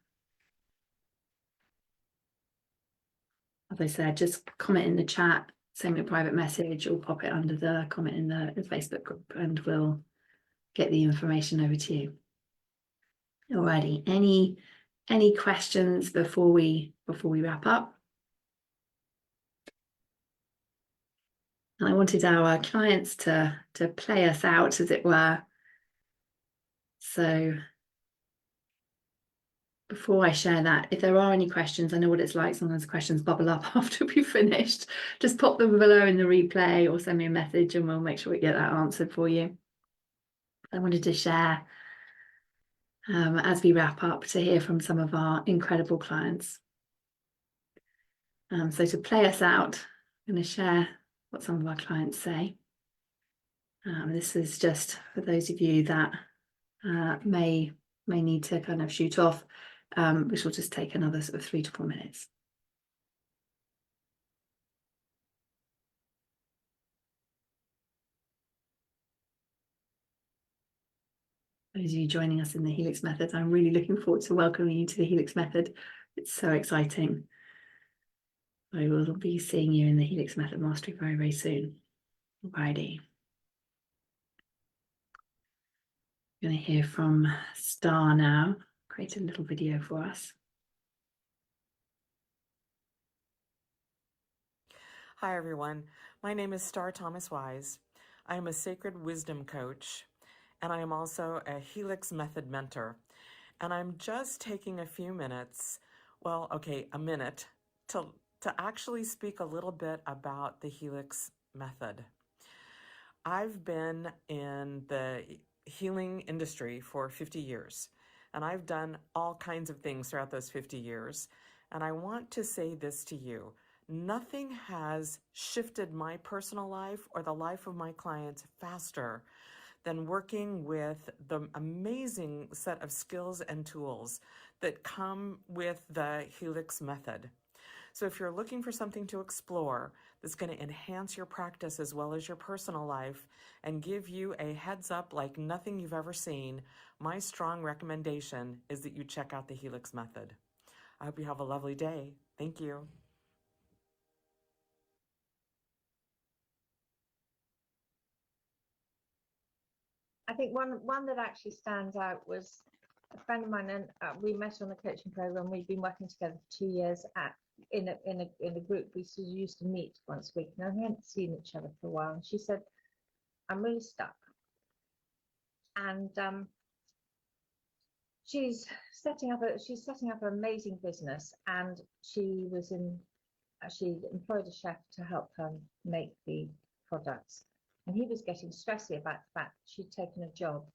As I said, just comment in the chat, send me a private message, or pop it under the comment in the Facebook group, and we'll get the information over to you. Alrighty, any questions before we wrap up? And I wanted our clients to play us out, as it were. So before I share that, if there are any questions, I know what it's like, sometimes questions bubble up after we've finished. Just pop them below in the replay or send me a message and we'll make sure we get that answered for you. I wanted to share, as we wrap up, to hear from some of our incredible clients. So to play us out, I'm going to share what some of our clients say. This is just for those of you that may need to kind of shoot off, which will just take another sort of 3 to 4 minutes. Those of you joining us in the Helix Method, I'm really looking forward to welcoming you to the Helix Method. It's so exciting. I will be seeing you in the Helix Method Mastery very, very soon. Alrighty. I'm going to hear from Star now. Create a little video for us. Hi, everyone. My name is Star Thomas Wise. I am a sacred wisdom coach, and I am also a Helix Method mentor. And I'm just taking a few minutes, a minute, to actually speak a little bit about the Helix Method. I've been in the healing industry for 50 years, and I've done all kinds of things throughout those 50 years. And I want to say this to you. Nothing has shifted my personal life or the life of my clients faster than working with the amazing set of skills and tools that come with the Helix Method. So if you're looking for something to explore that's going to enhance your practice as well as your personal life and give you a heads up like nothing you've ever seen, my strong recommendation is that you check out the Helix Method. I hope you have a lovely day. Thank you. I think one that actually stands out was a friend of mine, and we met on the coaching program. We've been working together for 2 years in a group. We used to meet once a week, and we hadn't seen each other for a while. And she said, "I'm really stuck," and she's setting up an amazing business, and she employed a chef to help her make the products. And he was getting stressy about the fact she'd taken a job,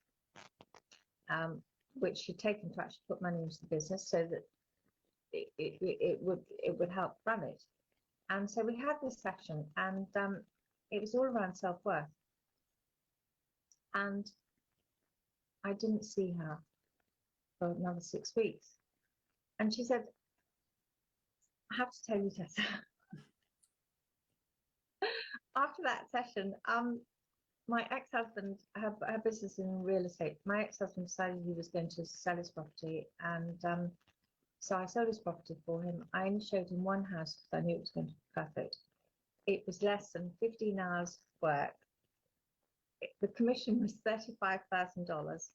which she'd taken to actually put money into the business so that it would help run it. And so we had this session, and it was all around self-worth. And I didn't see her for another 6 weeks. And she said, "I have to tell you, Tessa." After that session, my ex-husband, her business in real estate, my ex-husband decided he was going to sell his property, and so I sold his property for him. I only showed him one house because I knew it was going to be perfect. It was less than 15 hours work. The commission was $35,000,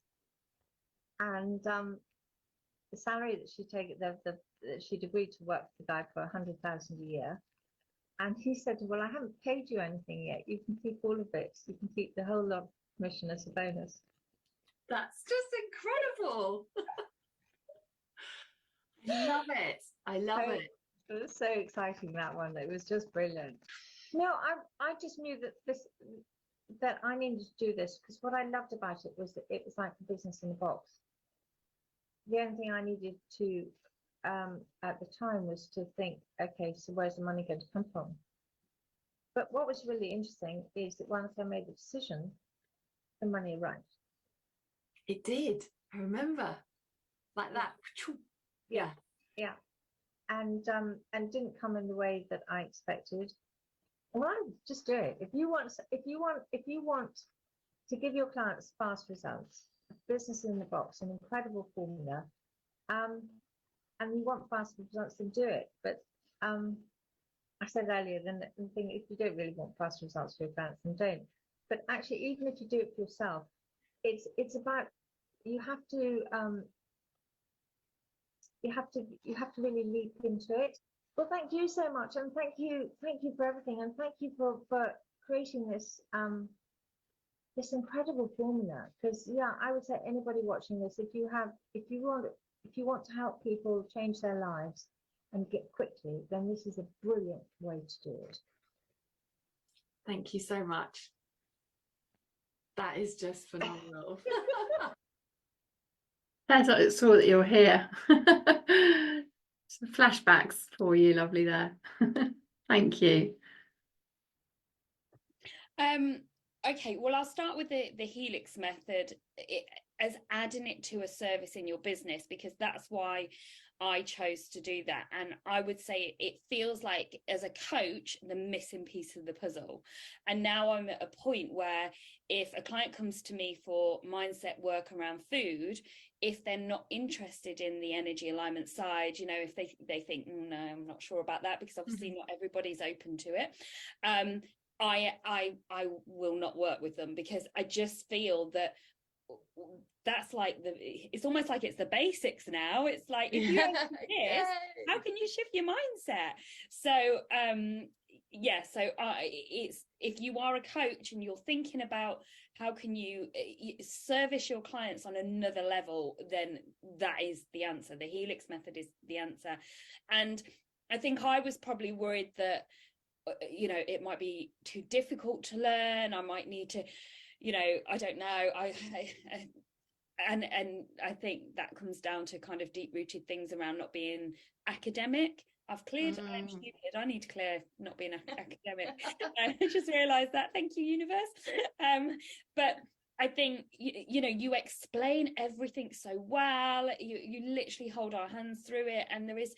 and the salary that that she'd agreed to work for the guy for 100,000 a year. And he said, well, I haven't paid you anything yet. You can keep all of it. You can keep the whole lot of commission as a bonus. That's just incredible. I love it. I love So- it. It was so exciting, that one. It was just brilliant. No, I just knew that I needed to do this, because what I loved about it was that it was like a business in a box. The only thing I needed to at the time was to think, okay, so where's the money going to come from? But what was really interesting is that once I made the decision, the money arrived. It did. I remember. Like that. Yeah. Yeah, and didn't come in the way that I expected. Well, just do it. If you want to give your clients fast results, a business in the box, an incredible formula, and you want fast results, then do it. But I said earlier, then the thing, if you don't really want fast results for your clients, then don't. But actually, even if you do it for yourself, it's about, you have to really leap into it. Well, thank you so much, and thank you for everything, and thank you for creating this this incredible formula. Because yeah, I would say anybody watching this, if you want to help people change their lives and get quickly, then this is a brilliant way to do it. Thank you so much. That is just phenomenal. I saw that you're here. Some flashbacks for you, lovely there. Thank you. Okay, well, I'll start with the Helix method as adding it to a service in your business, because that's why I chose to do that. And I would say it feels like, as a coach, the missing piece of the puzzle. And now I'm at a point where if a client comes to me for mindset work around food, if they're not interested in the energy alignment side, you know, if they think, no, I'm not sure about that, because obviously not everybody's open to it, I will not work with them, because I just feel that that's like it's almost like it's the basics now. It's like, if you open this, how can you shift your mindset? So yeah, so it's, if you are a coach and you're thinking about how can you service your clients on another level, then that is the answer. The Helix method is the answer. And I think I was probably worried that, you know, it might be too difficult to learn. I might need to, you know, I don't know. And I think that comes down to kind of deep-rooted things around not being academic. I've cleared, I'm stupid, I need to clear not being academic. I just realised that, thank you, universe. But I think, you know, you explain everything so well, you literally hold our hands through it, and there is,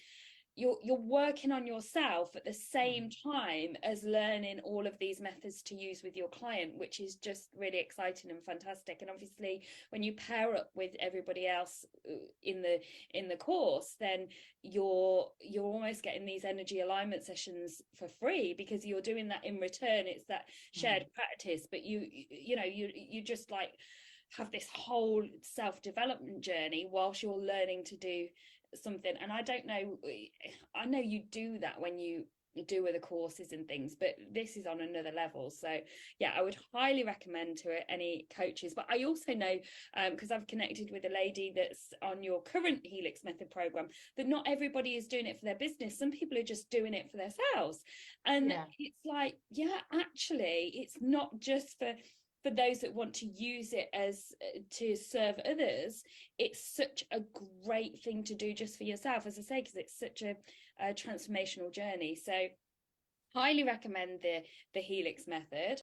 you're working on yourself at the same time as learning all of these methods to use with your client, which is just really exciting and fantastic. And obviously when you pair up with everybody else in the course, then you're almost getting these energy alignment sessions for free, because you're doing that in return. It's that shared practice, but you know, you just like have this whole self-development journey whilst you're learning to do something. And I don't know, I know you do that when you do other courses and things, but this is on another level. So yeah, I would highly recommend to it any coaches. But I also know, because I've connected with a lady that's on your current Helix method program, that not everybody is doing it for their business. Some people are just doing it for themselves. And it's like, yeah, actually it's not just for those that want to use it as to serve others. It's such a great thing to do just for yourself, as I say, because it's such a transformational journey. So highly recommend the Helix method.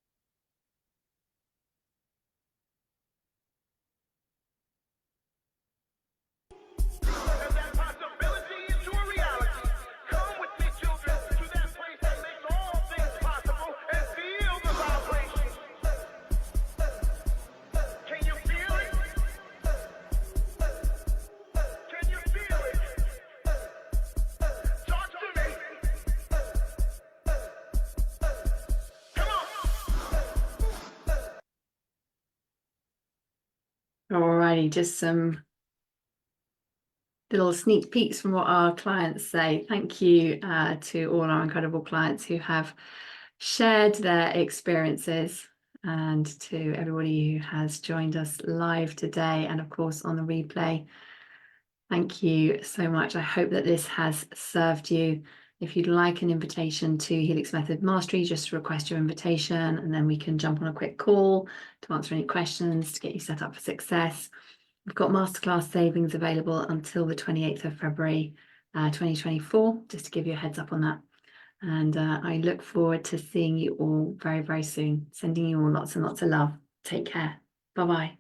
Alrighty, just the little sneak peeks from what our clients say. Thank you to all our incredible clients who have shared their experiences, and to everybody who has joined us live today and of course on the replay. Thank you so much. I hope that this has served you. If you'd like an invitation to Helix Method Mastery, just request your invitation and then we can jump on a quick call to answer any questions to get you set up for success. We've got masterclass savings available until the 28th of February 2024, just to give you a heads up on that. And I look forward to seeing you all very, very soon. Sending you all lots and lots of love. Take care. Bye-bye.